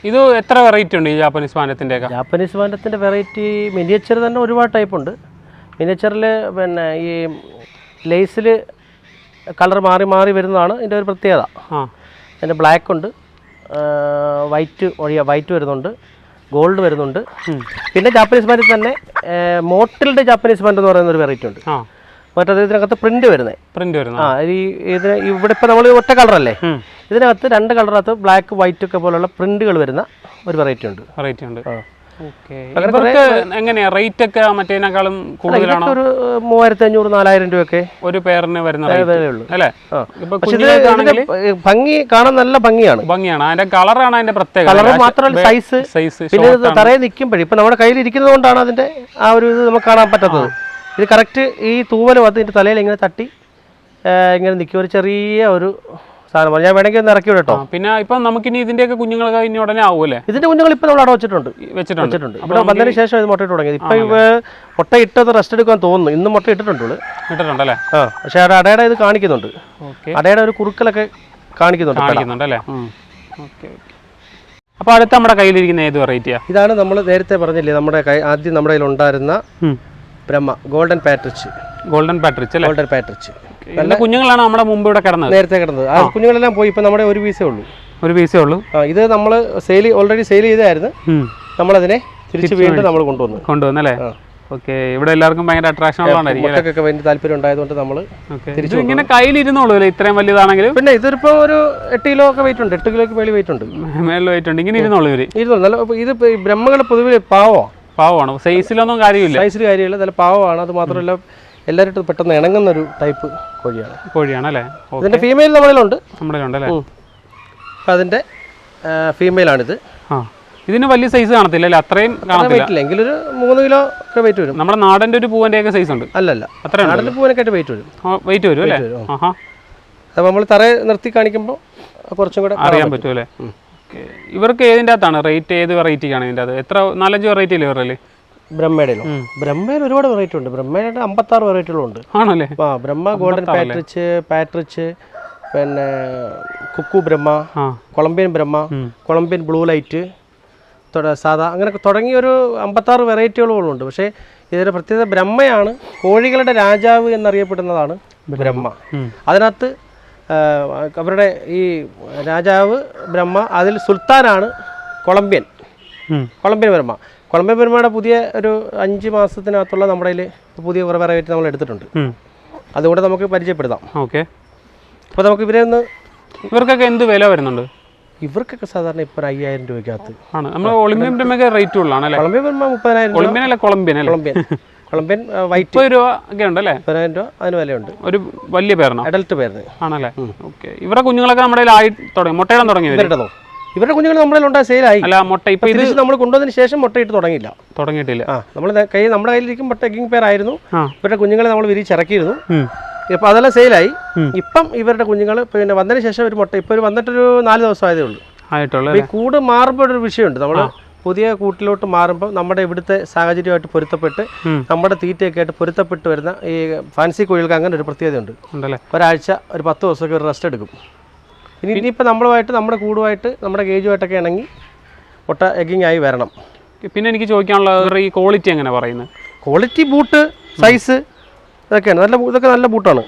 ഇത് എത്ര വെറൈറ്റി ഉണ്ട് ഈ ജാപ്പനീസ് ബാൻഡത്തിൻ്റെ? ജാപ്പനീസ് ബാൻഡത്തിൻ്റെ വെറൈറ്റി മിനിയേച്ചർ തന്നെ ഒരുപാട് ടൈപ്പ് ഉണ്ട്. മിനിയേച്ചറിൽ പിന്നെ ഈ ലേസിൽ കളർ മാറി വരുന്നതാണ് ഇതിൻ്റെ ഒരു പ്രത്യേകത. അതിൻ്റെ ബ്ലാക്ക് ഉണ്ട്, വൈറ്റ് വരുന്നുണ്ട്, ഗോൾഡ് വരുന്നുണ്ട്. പിന്നെ ജാപ്പനീസ് ബാൻഡിൽ തന്നെ മോട്ടിൽഡ് ജാപ്പനീസ് ബാൻഡ് എന്ന് പറയുന്ന ഒരു വെറൈറ്റി ഉണ്ട്. മറ്റേത് ഇതിനകത്ത് പ്രിന്റ് വരുന്നത്. പ്രിന്റ് വരുന്നത്. ഇതിന് ഇവിടെ ഇപ്പം നമ്മൾ ഒറ്റ കളറല്ലേ, ഇതിനകത്ത് 2 കളറിനകത്ത് ബ്ലാക്ക് വൈറ്റ് ഒക്കെ പോലുള്ള പ്രിന്റുകൾ വരുന്ന ഒരു വെറൈറ്റി ഉണ്ട്. എങ്ങനെയാ റേറ്റ് ഒക്കെ മറ്റേതിനേക്കാളും കൂടുതലാണോ? ഒരു 3500-4000 രൂപയൊക്കെ ഒരു പേരിന് വരുന്ന അല്ലേ? ഭംഗി കാണാൻ നല്ല ഭംഗിയാണ്. അതിന്റെ കളറാണ് അതിന്റെ പ്രത്യേകത. കളർ മാത്രമല്ല സൈസ്. പിന്നെ ഇത് തറയെ നിൽക്കുമ്പോഴേ ഇപ്പൊ നമ്മുടെ കയ്യിൽ ഇരിക്കുന്നത് കൊണ്ടാണ് അതിന്റെ ആ ഒരു ഇത് നമുക്ക് കാണാൻ പറ്റാത്തത്. ഇത് കറക്റ്റ് ഈ തൂവൽ വന്ന് ഇതിന്റെ തലയിൽ ഇങ്ങനെ തട്ടി ഇങ്ങനെ നിൽക്കും. ഒരു ചെറിയ ഒരു സാധനം ഞാൻ വേണമെങ്കിൽ ഒന്ന് ഇറക്കി വിടട്ടോ. പിന്നെ ഇപ്പൊ നമുക്കിനി ഇതിന്റെയൊക്കെ കുഞ്ഞുങ്ങളൊക്കെ ഇനി ഉടനെ ആവൂല്ലേ? ഇതിന്റെ കുഞ്ഞുങ്ങൾ ഇപ്പൊ നമ്മൾ അവിടെ വെച്ചിട്ടുണ്ട്. ഇവിടെ വന്നതിന് ശേഷം ഇത് മുട്ടയിട്ട് തുടങ്ങിയത്. ഇപ്പൊ മുട്ട ഇട്ടത് റെസ്റ്റ് എടുക്കാൻ തോന്നുന്നു. ഇന്ന് മുട്ട ഇട്ടിട്ടുണ്ടല്ലേ? പക്ഷെ അടയുടെ ഇത് കാണിക്കുന്നുണ്ട്. അടയുടെ ഒരു കുറുക്കലൊക്കെ കാണിക്കുന്നുണ്ടല്ലേ? അപ്പൊ അടുത്ത നമ്മുടെ കയ്യിലിരിക്കുന്ന ഏത് വെറൈറ്റിയാ? ഇതാണ് നമ്മൾ നേരത്തെ പറഞ്ഞില്ലേ, നമ്മുടെ ആദ്യം നമ്മുടെ കയ്യിൽ ഉണ്ടായിരുന്ന ബ്രഹ്മ ഗോൾഡൻ പാട്രിച്ച് കുഞ്ഞുങ്ങളാണ് നമ്മുടെ മുമ്പ് ഇവിടെ നേരത്തെ കിടന്നത്. ആ കുഞ്ഞുങ്ങളെല്ലാം പോയി. ഇപ്പൊ നമ്മുടെ ഒരു പീസേ ഉള്ളൂ. ഇത് നമ്മൾ ഓൾറെഡി സെയിൽ ചെയ്തായിരുന്നു. നമ്മളതിനെ തിരിച്ച് വീണ്ടും നമ്മൾ കൊണ്ടുവന്നല്ലേ? ഓക്കെ. ഇവിടെ എല്ലാവർക്കും ഭയങ്കര അട്രാക്ഷൻ ഉള്ളതായിരിക്കും. വലിയ താല്പര്യം ഉണ്ടായതുകൊണ്ട് നമ്മൾ ഇങ്ങനെ കയ്യിലിരുന്നോളൂ ഇത്രയും വലുതാണെങ്കിലും. പിന്നെ ഇതിപ്പോ ഒരു 8 കിലോ ഒക്കെ വെയിറ്റ് ഉണ്ട്. 8 കിലോക്ക് മേളിൽ വെയിറ്റ് ഉണ്ട്. ഇങ്ങനെ ഇരുന്നോളൂ നല്ല. ഇത് ബ്രഹ്മകൾ പൊതുവെ പാവമാണ്. സൈസിലൊന്നും കാര്യമില്ല. നല്ല പാവമാണ്. അത് മാത്രമല്ല എല്ലാവരും പെട്ടെന്ന് ഇണങ്ങുന്ന ഒരു ടൈപ്പ് കോഴിയാണ് അല്ലേ? ഇതിന്റെ ഫീമെയിൽ നമ്മളിലുണ്ട്. അതിന്റെ ഫീമെയിലാണിത്. ഇതിന് വലിയ സൈസ് കാണത്തില്ല, അത്രയും കാണത്തില്ല. എങ്കിലൊരു 3 കിലോ ഒക്കെ വെയിറ്റ് വരും. നമ്മുടെ നാടൻ്റെ ഒരു പൂവന്റെ ഒക്കെ സൈസ് ഉണ്ട്. അല്ലല്ല, നാടൻ്റെ പൂവനൊക്കെ വെയിറ്റ് വരും അല്ലേ? അപ്പൊ നമ്മൾ തറയെ നിർത്തി കാണിക്കുമ്പോൾ കുറച്ചും കൂടെ അറിയാൻ പറ്റും അല്ലേ? ഇവർക്ക് ഏതിൻ്റെ അകത്താണ് റേറ്റ്? ഏത് വെറൈറ്റിക്കാണ് ഇതിൻ്റെ അത്? എത്ര 4-5 വെറൈറ്റി അല്ലേ ഇവരല്ലേ? ബ്രഹ്മയിൽ ഒരുപാട് വെറൈറ്റി ഉണ്ട്. ബ്രഹ്മയുടെ 56 വെറൈറ്റികളുണ്ട്. ആണല്ലേ? ബ്രഹ്മ ഗോൾഡൻ പാട്രിച്ച്, പിന്നെ കുക്കു ബ്രഹ്മ, കൊളംബിയൻ ബ്രഹ്മ, കൊളംബിയൻ ബ്ലൂ ലൈറ്റ്, സാധാ അങ്ങനെ തുടങ്ങി ഒരു 56 വെറൈറ്റികളുണ്ട്. പക്ഷേ ഇതിൻ്റെ പ്രത്യേകത ബ്രഹ്മയാണ്. കോഴികളുടെ രാജാവ് എന്നറിയപ്പെടുന്നതാണ് ബ്രഹ്മ. അതിനകത്ത് അവരുടെ ഈ രാജാവ് ബ്രഹ്മ, അതിൽ സുൽത്താനാണ് കൊളംബിയൻ ബ്രഹ്മ. കൊളംബിയൻ ബ്രഹ്മയുടെ പുതിയ ഒരു 5 മാസത്തിനകത്തുള്ള നമ്മുടെ കയ്യിൽ പുതിയ കുറേ വെറൈറ്റി നമ്മൾ എടുത്തിട്ടുണ്ട്. അതുകൂടെ നമുക്ക് പരിചയപ്പെടുത്താം. ഓക്കെ. അപ്പോൾ നമുക്ക് ഇവർക്കൊക്കെ എന്ത് വില വരുന്നുണ്ട്? ഇവർക്കൊക്കെ സാധാരണ ഇപ്പോൾ 5000 രൂപയ്ക്കകത്ത് ആണ്. നമ്മൾ ഒളിമ്പ്യൻ ബ്രഹ്മയൊക്കെ റേറ്റ് ഉള്ളതാണ്. കൊളംബിയൻ ബ്രഹ്മ 30,000. കൊളംബിയൻ വൈറ്റ് 30 രൂപ ഒക്കെ ഉണ്ടല്ലേ? 30,000 രൂപ അതിന് വിലയുണ്ട്. ഒരു വലിയ പേരാണ്, അഡൽട്ട് പേരിന് ആണല്ലേ? ഓക്കെ. ഇവരുടെ കുഞ്ഞുങ്ങളൊക്കെ നമ്മുടെ ആയി തുടങ്ങി, മുട്ടയിടാൻ തുടങ്ങി. ഇവരുടെ കുഞ്ഞുങ്ങൾ നമ്മളിലുണ്ടായ സെയിലായി. അല്ല, മുട്ട ഇപ്പൊ ഇത് നമ്മൾ കൊണ്ടുവന്നതിന് ശേഷം മുട്ടയിട്ട് തുടങ്ങിയിട്ടില്ല. നമ്മുടെ കയ്യിലിരിക്കും മുട്ട എഗ്ഗിങ് പേരായിരുന്നു. ഇവരുടെ കുഞ്ഞുങ്ങളെ നമ്മൾ വിരിച്ചിറക്കിയിരുന്നു. ഇപ്പൊ അതെല്ലാം സെയിലായി. ഇപ്പം ഇവരുടെ കുഞ്ഞുങ്ങൾ പിന്നെ വന്നതിന് ശേഷം ഒരു മുട്ട ഇപ്പൊ വന്നിട്ടൊരു 4 ദിവസം ആയതേ ഉള്ളൂ ആയിട്ടുള്ളൂ. ഈ കൂട് മാറുമ്പോൾ ഒരു വിഷയമുണ്ട്. നമ്മൾ പുതിയ കൂട്ടിലോട്ട് മാറുമ്പോൾ നമ്മുടെ ഇവിടുത്തെ സാഹചര്യമായിട്ട് പൊരുത്തപ്പെട്ട് നമ്മുടെ തീറ്റയൊക്കെ ആയിട്ട് പൊരുത്തപ്പെട്ട് വരുന്ന ഈ ഫാൻസി കോഴികൾക്ക് അങ്ങനെ ഒരു പ്രത്യേകതയുണ്ട്. ഒരാഴ്ച ഒരു 10 ദിവസമൊക്കെ ഒരു റെസ്റ്റ് എടുക്കും. ഇനിയിപ്പോൾ നമ്മളുമായിട്ട് നമ്മുടെ കൂടുമായിട്ട് നമ്മുടെ ഗേജുമായിട്ടൊക്കെ ഇണങ്ങി മുട്ട എഗ്ഗിങ് ആയി വരണം. പിന്നെ എനിക്ക് ചോദിക്കാനുള്ളത് ഈ ക്വാളിറ്റി എങ്ങനെ പറയുന്നത്? ക്വാളിറ്റി, ബൂട്ട്, സൈസ് ഇതൊക്കെയാണ്. ഇതൊക്കെ നല്ല ബൂട്ടാണ്.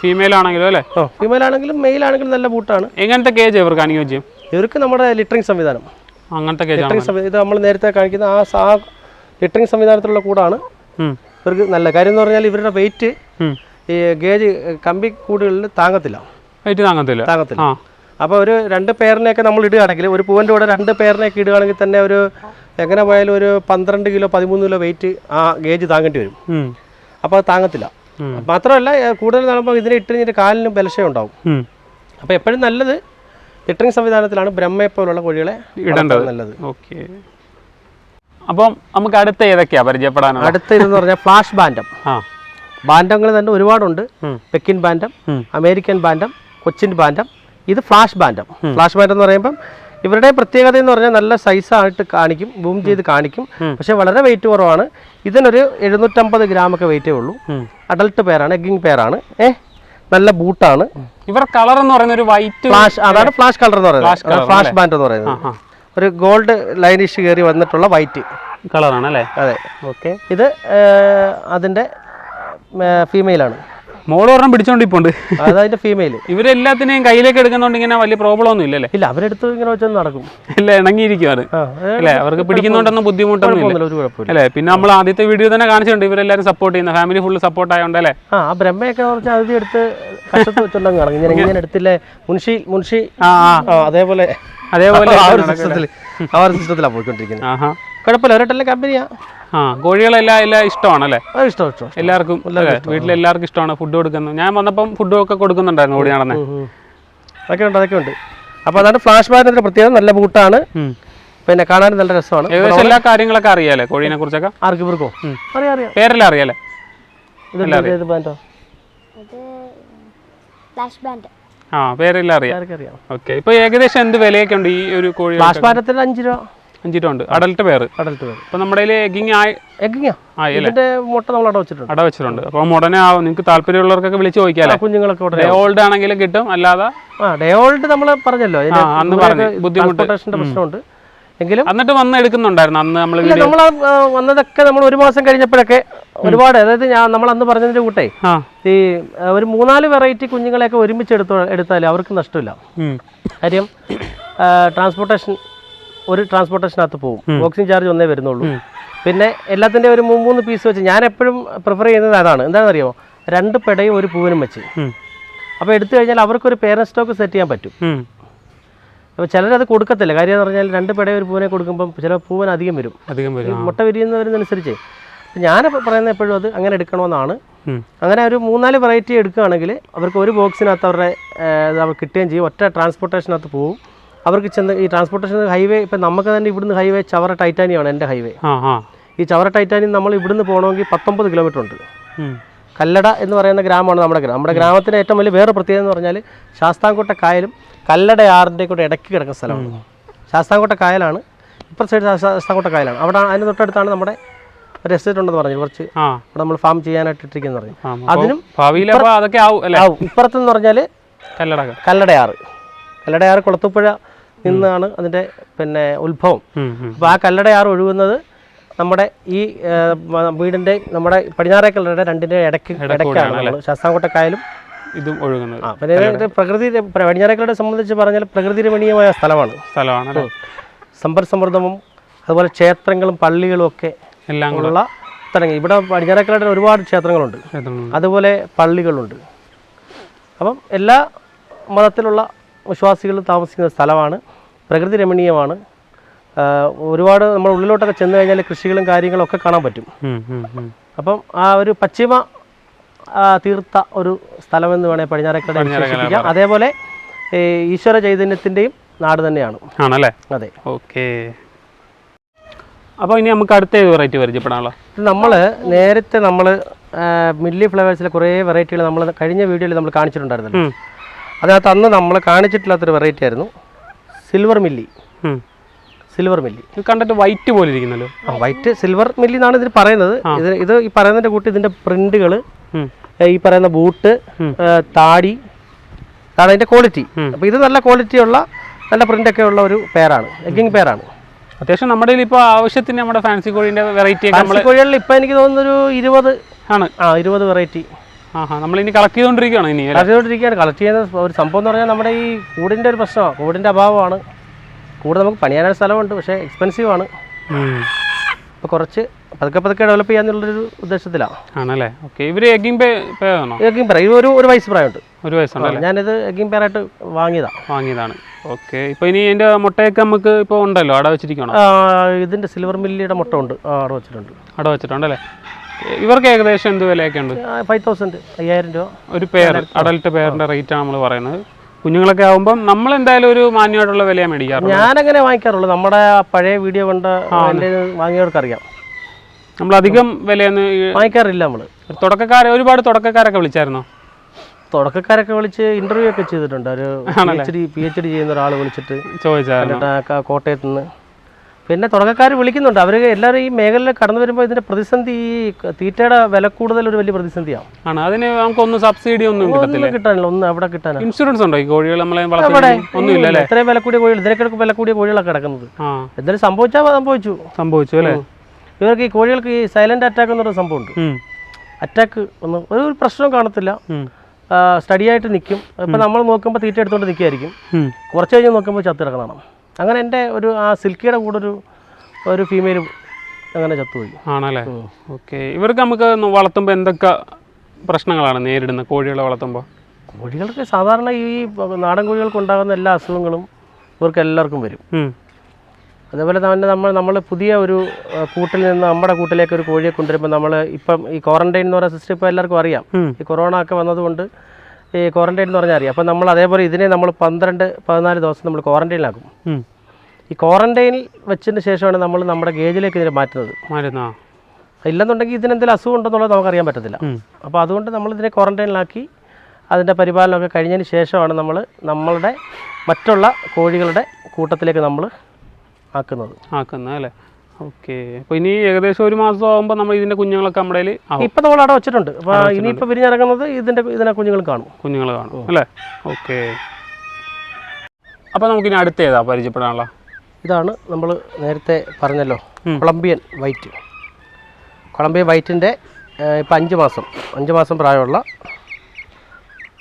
ഫീമെയിൽ ആണെങ്കിലും അല്ലേ? ഫീമെയിൽ ആണെങ്കിലും മെയിൽ ആണെങ്കിലും നല്ല ബൂട്ടാണ്. എങ്ങനത്തെ കേജ് ഇവർക്ക് അനുയോജ്യം? ഇവർക്ക് നമ്മുടെ ലിറ്ററിങ് സംവിധാനം, അങ്ങനത്തെ ഇത് നമ്മൾ നേരത്തെ കാണിക്കുന്ന ആ ലിറ്ററിങ് സംവിധാനത്തിലുള്ള കൂടാണ് ഇവർക്ക് നല്ല കാര്യം. എന്ന് പറഞ്ഞാൽ ഇവരുടെ വെയിറ്റ് ഈ ഗേജ് കമ്പി കൂടുകളിൽ താങ്ങത്തില്ല. അപ്പോൾ ഒരു 2 പേരിനെയൊക്കെ നമ്മൾ ഇടുകയാണെങ്കിൽ, ഒരു പൂവൻ്റെ കൂടെ 2 പേരിനെയൊക്കെ ഇടുകയാണെങ്കിൽ തന്നെ ഒരു എങ്ങനെ പോയാലും ഒരു 12 കിലോ 13 കിലോ വെയിറ്റ് ആ ഗേജ് താങ്ങേണ്ടി വരും. അപ്പോൾ അത് താങ്ങത്തില്ല. മാത്രമല്ല കൂടുതൽ നടക്കുമ്പോൾ ഇതിനെ ഇട്ട് കഴിഞ്ഞിട്ട് കാലിനും ബലക്ഷയം ഉണ്ടാവും. അപ്പോൾ എപ്പോഴും നല്ലത് ലിറ്ററിങ് സംവിധാനത്തിലാണ് ബ്രഹ്മയെ പോലുള്ള കോഴികളെ ഇടേണ്ടത് നല്ലത്. ഓക്കെ. അപ്പം നമുക്ക് അടുത്ത ഏതൊക്കെയാ പരിചയപ്പെടാൻ? അടുത്ത ഇതെന്ന് പറഞ്ഞാൽ ഫ്ലാഷ് ബാൻഡം. ബാൻഡങ്ങൾ തന്നെ ഒരുപാടുണ്ട്. Pekin ബാൻഡം, American ബാൻഡം, Cochin ബാൻഡം. ഇത് ഫ്ലാഷ് ബാൻഡം. ഫ്ലാഷ് ബാൻഡം എന്ന് പറയുമ്പം ഇവരുടെ പ്രത്യേകത എന്ന് പറഞ്ഞാൽ നല്ല സൈസായിട്ട് കാണിക്കും, ബൂം ചെയ്ത് കാണിക്കും. പക്ഷെ വളരെ വെയിറ്റ് കുറവാണ്. ഇതിനൊരു 750 ഗ്രാമൊക്കെ വെയിറ്റേ ഉള്ളൂ. അഡൽട്ട് പേരാണ്, എഗ്ഗിങ് പേരാണ്. നല്ല ബൂട്ടാണ്. ഇവർ കളർ എന്ന് പറയുന്ന ഒരു വൈറ്റ് ഫ്ലാഷ്, അതാണ് ഫ്ലാഷ് കളർ എന്ന് പറയുന്നത്. ഫ്ലാഷ് ബാൻഡ് എന്ന് പറയുന്നത് ഒരു ഗോൾഡ് ലൈനിഷ് കയറി വന്നിട്ടുള്ള വൈറ്റ് കളറാണ് അല്ലേ? അതെ. ഓക്കെ. ഇത് അതിൻ്റെ ഫീമെയിലാണ്. മോള് ഒരെണ്ണം പിടിച്ചോണ്ടിപ്പോണ്ട്. അതതിന്റെ ഫീമെയിൽ. ഇവരെല്ലാത്തിനെയും കയ്യിലേക്ക് എടുക്കുന്നോണ്ട് ഇങ്ങനെ വലിയ പ്രോബ്ലം ഒന്നും ഇല്ലല്ലേ? ഇല്ല, അവരെടുത്ത് ഇങ്ങനെ വെച്ചൊന്നും നടക്കും. ഇല്ല, ഇണങ്ങിയിരിക്കും അത് അല്ലേ? അവർക്ക് പിടിക്കുന്നോണ്ടൊന്നും ബുദ്ധിമുട്ടൊന്നും ഇല്ല ഒരു കുഴപ്പമില്ല അല്ലേ? പിന്നെ നമ്മൾ ആദ്യത്തെ വീഡിയോ തന്നെ കാണിച്ചിട്ടുണ്ട് ഇവരെല്ലാരും സപ്പോർട്ട് ചെയ്യുന്ന, ഫാമിലി ഫുള്ള് സപ്പോർട്ട് ആയോണ്ടല്ലേ? ആ ബ്രഹ്മയൊക്കെ പറഞ്ഞാൽ ആദ്യം എടുത്ത് കഷ്ടത്ത് വെച്ചോണ്ടങ്ങ് ഇറങ്ങി. ഇങ്ങനെ എടുത്തില്ലേ മുൻഷി അതേപോലെ ആ ഒരു സിസ്റ്റത്തിലാണ് പോയിക്കൊണ്ടിരിക്കുന്നത്. കുഴപ്പമില്ല, ഒരെട്ടെല്ലാം കമ്പനിയാ. കോഴികളെല്ലാം ഇഷ്ടമാണല്ലേ? ഇഷ്ടം എല്ലാവർക്കും വീട്ടിലെല്ലാവർക്കും ഇഷ്ടമാണ് ഫുഡ് കൊടുക്കുന്നത്. ഞാൻ വന്നപ്പം ഫുഡും ഒക്കെ കൊടുക്കുന്നുണ്ടായിരുന്നു ഓടി നടന്നേ. അതൊക്കെ ഉണ്ട്. അപ്പോൾ അതാണ് ഫ്ലാഷ് ബാഗിന്റെ പ്രത്യേകത. നല്ല ബൂട്ടാണ്, പിന്നെ കാണാനും നല്ല രസമാണ്. ഏകദേശം എല്ലാ കാര്യങ്ങളൊക്കെ അറിയാലേ കോഴീനെ കുറിച്ചൊക്കെ? ആർക്കും ഇവർക്കോ അറിയാം. പേരെല്ലാം അറിയാലേ? പേരെല്ലാം അറിയാം. ഓക്കെ. ഇപ്പൊ ഏകദേശം എന്ത് വിലയൊക്കെ ഉണ്ട് ഈ ഒരു കോഴി? ഫ്ലാഷ് ബാഗത്തിന് 5 രൂപ ഉണ്ട്. അഡൽട്ട് പേര്. ഇപ്പൊ നമ്മുടെ മുട്ട നമ്മൾ അടവച്ചിട്ടുണ്ട്. അപ്പൊ ഉടനെ നിങ്ങൾക്ക് താല്പര്യമുള്ളവർക്കൊക്കെ വിളിച്ച് ചോദിക്കാല്ലേ? കുഞ്ഞുങ്ങളൊക്കെ ഡേ ഓൾഡ് ആണെങ്കിലും കിട്ടും, അല്ലാതെ ഡേ ഓൾഡ് നമ്മൾ പറഞ്ഞല്ലോ അന്ന് പറഞ്ഞു ബുദ്ധിമുട്ട് പ്രശ്നമുണ്ട് എങ്കിലും. എന്നിട്ട് വന്ന് എടുക്കുന്നുണ്ടായിരുന്നു അന്ന് നമ്മൾ വന്നതൊക്കെ നമ്മൾ 1 മാസം കഴിഞ്ഞപ്പോഴൊക്കെ ഒരുപാട്, അതായത് നമ്മൾ അന്ന് പറഞ്ഞതിന്റെ കൂട്ടേ ഈ ഒരു 3-4 വെറൈറ്റി കുഞ്ഞുങ്ങളെയൊക്കെ ഒരുമിച്ച് എടുത്താലും അവർക്ക് നഷ്ടമില്ല. കാര്യം ട്രാൻസ്പോർട്ടേഷനകത്ത് പോകും, ബോക്സിംഗ് ചാർജ് ഒന്നേ വരുന്നുള്ളൂ. പിന്നെ എല്ലാത്തിൻ്റെ ഒരു 3 പീസ് വെച്ച് ഞാൻ എപ്പോഴും പ്രിഫർ ചെയ്യുന്നത് അതാണ്. എന്താണെന്നറിയാമോ? 2 പെടയും 1 പൂവനും വെച്ച്. അപ്പോൾ എടുത്തു കഴിഞ്ഞാൽ അവർക്കൊരു പേരന്റ് സ്റ്റോക്ക് സെറ്റ് ചെയ്യാൻ പറ്റും. അപ്പോൾ ചിലരത് കൊടുക്കത്തില്ല. കാര്യം എന്ന് പറഞ്ഞാൽ 2 പെടയും 1 പൂവനെ കൊടുക്കുമ്പോൾ ചില പൂവൻ അധികം വരും, മുട്ട വിരിയുന്നവരുന്നനുസരിച്ച്. ഞാൻ പറയുന്നത് എപ്പോഴും അത് അങ്ങനെ എടുക്കണമെന്നാണ്. അങ്ങനെ ഒരു 3-4 വെറൈറ്റി എടുക്കുകയാണെങ്കിൽ അവർക്ക് ഒരു ബോക്സിനകത്ത് അവരുടെ കിട്ടുകയും ചെയ്യും. ഒറ്റ ട്രാൻസ്പോർട്ടേഷനകത്ത് പോകും. അവർക്ക് ചെന്ന് ഈ ട്രാൻസ്പോർട്ടേഷൻ ഹൈവേ, ഇപ്പം നമുക്ക് തന്നെ ഇവിടുന്ന് ഹൈവേ ചവറ ടൈറ്റാനിയാണ് എൻ്റെ ഹൈവേ. ഈ ചവറ ടൈറ്റാനിയം നമ്മൾ ഇവിടുന്ന് പോകണമെങ്കിൽ 19 കിലോമീറ്റർ ഉണ്ട്. കല്ലട എന്ന് പറയുന്ന ഗ്രാമമാണ് നമ്മുടെ ഗ്രാമത്തിൻ്റെ ഏറ്റവും വലിയ വേറെ പ്രത്യേകത എന്ന് പറഞ്ഞാൽ ശാസ്താംകോട്ട കായലും കല്ലടയാറിൻ്റെ കൂടെ ഇടയ്ക്ക് കിടക്കുന്ന സ്ഥലമാണ്. ശാസ്താംകോട്ട കായലാണ്, ഇപ്പുറത്തെ സൈഡ് ശാസ്താംകോട്ട കായലാണ്. അവിടെ അതിന് തൊട്ടടുത്താണ് നമ്മുടെ ഒരു എസ്റ്റേറ്റ് ഉണ്ടെന്ന് പറഞ്ഞു, കുറച്ച് അവിടെ നമ്മൾ ഫാം ചെയ്യാനായിട്ട് ഇട്ടിരിക്കുന്നു പറഞ്ഞു. അതിനും ഇപ്പുറത്തെന്ന് പറഞ്ഞാൽ കല്ലടയാറ് കുളത്തൂപ്പുഴ നിന്നാണ് അതിൻ്റെ പിന്നെ ഉത്ഭവം. അപ്പോൾ ആ കല്ലടയാറ് ഒഴുകുന്നത് നമ്മുടെ ഈ വീടിൻ്റെ നമ്മുടെ പടിഞ്ഞാറേക്കല്ലടയുടെ 2ന്റെ ഇടയ്ക്കാണ് ശാസ്താംകോട്ട കായലും ഇതും ഒഴുകുന്നത്. പിന്നെ പ്രകൃതി പടിഞ്ഞാറേക്കല്ലടയെ സംബന്ധിച്ച് പറഞ്ഞാൽ പ്രകൃതി രമണീയമായ സ്ഥലമാണ്. സമ്പൽ സമൃദ്ധവും അതുപോലെ ക്ഷേത്രങ്ങളും പള്ളികളും ഒക്കെ എല്ലാം ഉള്ള തുടങ്ങി. ഇവിടെ പടിഞ്ഞാറേക്കല്ലടയിൽ ഒരുപാട് ക്ഷേത്രങ്ങളുണ്ട്, അതുപോലെ പള്ളികളുണ്ട്. അപ്പം എല്ലാ മതത്തിലുള്ള വിശ്വാസികൾ താമസിക്കുന്ന സ്ഥലമാണ്, പ്രകൃതി രമണീയമാണ്. ഒരുപാട് നമ്മൾ ഉള്ളിലോട്ടൊക്കെ ചെന്ന് കഴിഞ്ഞാൽ കൃഷികളും കാര്യങ്ങളൊക്കെ കാണാൻ പറ്റും. അപ്പം ആ ഒരു പശ്ചിമ തീർത്ത ഒരു സ്ഥലമെന്ന് വേണേൽ പടിഞ്ഞാറേക്കട വിശേഷിപ്പിക്കാം. അതേപോലെ ഈശ്വര ചൈതന്യത്തിൻ്റെയും നാട് തന്നെയാണ്. ആണല്ലേ? അതെ. ഓക്കെ. അപ്പോൾ ഇനി നമുക്ക് അടുത്ത വെറൈറ്റി പരിചയപ്പെടാമല്ലോ. നമ്മൾ നേരത്തെ മില്ലി ഫ്ലേവേഴ്സിലെ കുറേ വെറൈറ്റികൾ നമ്മൾ കഴിഞ്ഞ വീഡിയോയിൽ നമ്മൾ കാണിച്ചിട്ടുണ്ടായിരുന്നല്ലോ. അതിനകത്ത് അന്ന് നമ്മൾ കാണിച്ചിട്ടില്ലാത്തൊരു വെറൈറ്റി ആയിരുന്നു സിൽവർ മില്ലി. കണ്ടിട്ട് വൈറ്റ് പോലെ ഇരിക്കുന്നല്ലോ. വൈറ്റ് സിൽവർ മില്ലി എന്നാണ് ഇതിന് പറയുന്നത്. ഇത് ഈ പറയുന്നതിന്റെ കൂട്ടി ഇതിന്റെ പ്രിന്റുകൾ, ഈ പറയുന്ന ബൂട്ട്, താടി, അതാണ് അതിന്റെ ക്വാളിറ്റി. അപ്പൊ ഇത് നല്ല ക്വാളിറ്റിയുള്ള നല്ല പ്രിന്റ് ഒക്കെ ഉള്ള ഒരു പേരാണ്, എഗ്ഗിങ് പേരാണ്. അത്യാവശ്യം നമ്മുടെ ഇപ്പോൾ ആവശ്യത്തിന് നമ്മുടെ ഫാൻസി കോഴിന്റെ വെറൈറ്റി കോഴികളിൽ ഇപ്പൊ എനിക്ക് തോന്നുന്നു ഒരു 20 ആണ്. 20 വെറൈറ്റി നമ്മളിനി കളക്ട് ചെയ്തുകൊണ്ടിരിക്കുകയാണ്. കളക്ട് ചെയ്യുന്ന ഒരു സംഭവം എന്ന് പറഞ്ഞാൽ നമ്മുടെ ഈ കൂടിന്റെ ഒരു പ്രശ്നമാണ്, കൂടിന്റെ അഭാവമാണ്. കൂടെ നമുക്ക് പണിയാനൊരു സ്ഥലമുണ്ട്, പക്ഷേ എക്സ്പെൻസീവ് ആണ്. അപ്പോൾ കുറച്ച് പതുക്കെ ഡെവലപ്പ് ചെയ്യാന്നുള്ളൊരു ഉദ്ദേശത്തിലാണ്. ആണല്ലേ? ഓക്കെ. ഇവർ എഗ്ഗിങ് പെയർ ഒരു വയസ്സ് പ്രായമുണ്ട്. ഞാനിത് എഗ്ഗിങ് പെയറായിട്ട് വാങ്ങിയതാണ്. ഓക്കെ. ഇപ്പോൾ ഇനി ഇതിൻ്റെ മുട്ടയൊക്കെ നമുക്ക് ഇപ്പോൾ ഉണ്ടല്ലോ, അട വെച്ചിരിക്കണം. ഇതിൻ്റെ സിൽവർ മില്ലിയുടെ മുട്ട ഉണ്ട്, അട വെച്ചിട്ടുണ്ടല്ലേ? ഇവർക്ക് ഏകദേശം എന്ത് വിലയൊക്കെ ഉണ്ട്? 5000 രൂപ ഒരു പെയർ, അഡൽട്ട് പെയറിൻ്റെ റേറ്റാണ് നമ്മൾ പറയുന്നത്. കുഞ്ഞുങ്ങളൊക്കെ ആകുമ്പോൾ നമ്മൾ എന്തായാലും ഒരു മാന്യമായിട്ടുള്ള വിലയാണ് മേടിക്കാറ്. ഞാനങ്ങനെ വാങ്ങിക്കാറുള്ളൂ. നമ്മുടെ പഴയ വീഡിയോ കൊണ്ട് വാങ്ങിയവർക്കറിയാം. നമ്മളധികം വിലയൊന്നും വാങ്ങിക്കാറില്ല. നമ്മൾ ഒരുപാട് തുടക്കക്കാരൊക്കെ വിളിച്ചായിരുന്നോ? തുടക്കക്കാരൊക്കെ വിളിച്ച് ഇന്റർവ്യൂ ഒക്കെ ചെയ്തിട്ടുണ്ട്. ഒരു PhD ചെയ്യുന്ന ഒരാൾ വിളിച്ചിട്ട് ചോദിച്ചാൽ കോട്ടയത്ത് നിന്ന്. പിന്നെ തുടക്കക്കാർ വിളിക്കുന്നുണ്ട്. അവർ എല്ലാവരും ഈ മേഖലയിൽ കടന്നു വരുമ്പോൾ ഇതിന്റെ പ്രതിസന്ധി, ഈ തീറ്റയുടെ വില കൂടുതൽ ഒരു വലിയ പ്രതിസന്ധിയാണ്. അതിന് നമുക്കൊന്നും സബ്സിഡി ഒന്നും കിട്ടാനില്ല. ഒന്നും അവിടെ കിട്ടാൻ ഇൻഷുറൻസ് ഉണ്ടോ ഈ കോഴികൾ? ഒന്നുമില്ല. ഇത്രയും വില കൂടിയ കോഴികൾ, ഇതിനൊക്കെ വില കൂടിയ കോഴികളൊക്കെ കിടക്കുന്നത്. എന്തായാലും സംഭവിച്ചു അല്ലേ? ഇവർക്ക് ഈ കോഴികൾക്ക് ഈ സൈലന്റ് അറ്റാക്ക് എന്നൊരു സംഭവം ഉണ്ട്. അറ്റാക്ക് ഒന്നും ഒരു പ്രശ്നവും കാണത്തില്ല. സ്റ്റഡി ആയിട്ട് നിൽക്കും. ഇപ്പം നമ്മൾ നോക്കുമ്പോൾ തീറ്റ എടുത്തുകൊണ്ട് നിൽക്കുമായിരിക്കും. കുറച്ച് കഴിഞ്ഞ് നോക്കുമ്പോൾ ചത്ത് കിടക്കണം. അങ്ങനെ എൻ്റെ ആ സിൽക്കിയുടെ കൂടെ ഒരു ഫീമെയിൽ അങ്ങനെ ചത്തുപോയി. ആണല്ലേ? ഓക്കെ. ഇവർക്ക് നമുക്ക് വളർത്തുമ്പോൾ എന്തൊക്കെ പ്രശ്നങ്ങളാണ് നേരിടുന്നത് കോഴികളെ വളർത്തുമ്പോൾ? കോഴികൾക്ക് സാധാരണ ഈ നാടൻ കോഴികൾക്ക് ഉണ്ടാകുന്ന എല്ലാ അസുഖങ്ങളും ഇവർക്ക് എല്ലാവർക്കും വരും. അതേപോലെ തന്നെ നമ്മൾ പുതിയ ഒരു കൂട്ടിൽ നിന്ന് നമ്മുടെ കൂട്ടിലേക്ക് ഒരു കോഴിയെ കൊണ്ടുവരുമ്പോൾ നമ്മൾ ഇപ്പം ഈ ക്വാറന്റൈൻ എന്ന് പറയുന്ന സിസ്റ്റം ഇപ്പോൾ എല്ലാവർക്കും അറിയാം. ഈ കൊറോണ ഒക്കെ വന്നതുകൊണ്ട് ഈ ക്വാറന്റൈൻ എന്ന് പറഞ്ഞാൽ അറിയാം. അപ്പം നമ്മൾ അതേപോലെ ഇതിനെ നമ്മൾ 12-14 ദിവസം നമ്മൾ ക്വാറന്റൈനിലാക്കും. ഈ ക്വാറന്റൈനിൽ വെച്ചതിന് ശേഷമാണ് നമ്മൾ നമ്മുടെ ഗേജിലേക്ക് ഇതിനെ മാറ്റുന്നത്. ഇല്ലെന്നുണ്ടെങ്കിൽ ഇതിനെന്തെങ്കിലും അസുഖം ഉണ്ടെന്നുള്ളത് നമുക്കറിയാൻ പറ്റത്തില്ല. അപ്പോൾ അതുകൊണ്ട് നമ്മളിതിനെ ക്വാറന്റൈനിലാക്കി അതിൻ്റെ പരിപാലനമൊക്കെ കഴിഞ്ഞതിന് ശേഷമാണ് നമ്മളുടെ മറ്റുള്ള കോഴികളുടെ കൂട്ടത്തിലേക്ക് നമ്മൾ ആക്കുന്നത് അല്ലേ? ഓക്കെ. അപ്പോൾ ഇനി ഏകദേശം 1 മാസം ആകുമ്പോൾ നമ്മൾ ഇതിൻ്റെ കുഞ്ഞുങ്ങളൊക്കെ നമ്മുടെ ഇപ്പം നമ്മൾ അവിടെ വെച്ചിട്ടുണ്ട്. അപ്പോൾ ഇനിയിപ്പോൾ വിരിഞ്ഞിറങ്ങുന്നത് ഇതിനെ കുഞ്ഞുങ്ങൾ കാണും അല്ലേ? ഓക്കെ. അപ്പോൾ നമുക്കിനി അടുത്ത ഏതാ പരിചയപ്പെടാനുള്ള? ഇതാണ് നമ്മൾ നേരത്തെ പറഞ്ഞല്ലോ, കൊളംബിയൻ വൈറ്റ്. കൊളംബിയൻ വൈറ്റിൻ്റെ ഇപ്പം 5 മാസം പ്രായമുള്ള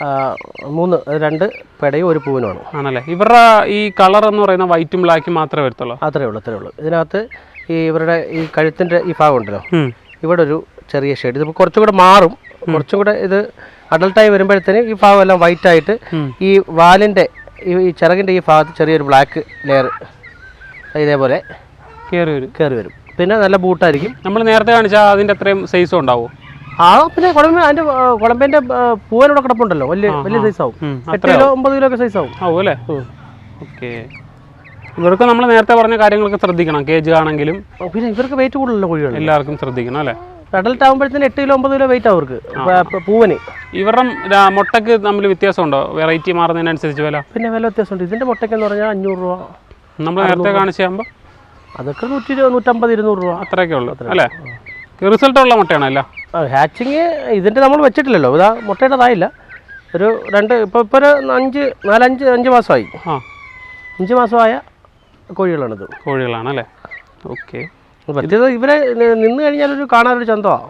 2 പെടയും 1 പൂവനുമാണ്. ആണല്ലേ? ഇവരുടെ ഈ കളർ എന്ന് പറയുന്ന വൈറ്റും ബ്ലാക്കും മാത്രമേ വരത്തുള്ളൂ? അത്രേ ഉള്ളൂ. ഇതിനകത്ത് ഇവരുടെ ഈ കഴുത്തിൻ്റെ ഈ ഭാഗം ഉണ്ടല്ലോ, ഇവിടെ ഒരു ചെറിയ ഷെയ്ഡ്. ഇതിപ്പോൾ കുറച്ചും കൂടെ മാറും. കുറച്ചും കൂടെ ഇത് അഡൾട്ടായി വരുമ്പോഴത്തേന് ഈ ഭാഗം എല്ലാം വൈറ്റ് ആയിട്ട് ഈ വാലിൻ്റെ ഈ ചിറകിൻ്റെ ഈ ഭാഗത്ത് ചെറിയൊരു ബ്ലാക്ക് ലെയർ ഇതേപോലെ കയറി വരും. പിന്നെ നല്ല ബൂട്ടായിരിക്കും. നമ്മൾ നേരത്തെ കാണിച്ചാൽ അതിൻ്റെ അത്രയും സൈസും ഉണ്ടാവും. പിന്നെ കൊളംബിയൻ്റെ പൂവനോടെ കിടപ്പുണ്ടല്ലോ, വലിയ സൈസാവും. 8 കിലോ 9 കിലോ ഒക്കെ സൈസാവും അല്ലേ? ഓക്കെ. ഇവർക്ക് നമ്മൾ നേരത്തെ പറഞ്ഞ കാര്യങ്ങളൊക്കെ ശ്രദ്ധിക്കണം. കേജ് ആണെങ്കിലും പിന്നെ ഇവർക്ക് വെയിറ്റ് കൂടുതലല്ലോ കോഴികൾ, എല്ലാവർക്കും ശ്രദ്ധിക്കണം അല്ലേ? അഡൽട്ട് ആകുമ്പോഴത്തേന് 8 കിലോ 9 കിലോ വെയിറ്റ് അവർക്ക് പൂവന്. ഇവരുടെ മുട്ടയ്ക്ക് തമ്മിൽ വ്യത്യാസമുണ്ടോ? വെറൈറ്റി മാറുന്നതിനനുസരിച്ച് വില? പിന്നെ വില വ്യത്യാസമുണ്ട്. ഇതിൻ്റെ മുട്ടയ്ക്കെന്ന് പറഞ്ഞാൽ 500 രൂപ. നമ്മൾ നേരത്തെ കാണിച്ചാകുമ്പോൾ അതൊക്കെ 150-200 രൂപ അത്രയൊക്കെ ഉള്ളൂ അല്ലേ? റിസൾട്ട് ഉള്ള മുട്ടയാണോ? അല്ല, ഹാച്ചിങ് ഇതിൻ്റെ നമ്മൾ വെച്ചിട്ടില്ലല്ലോ. ഇതാ മുട്ടയുടേതായില്ല. ഒരു 2 ഇപ്പോൾ ഒരു 5 മാസമായി. 5 മാസമായ കോഴികളാണല്ലേ? ഓക്കെ. പ്രത്യേകത ഇവരെ നിന്ന് കഴിഞ്ഞാൽ കാണാനൊരു ചന്തമാണ്.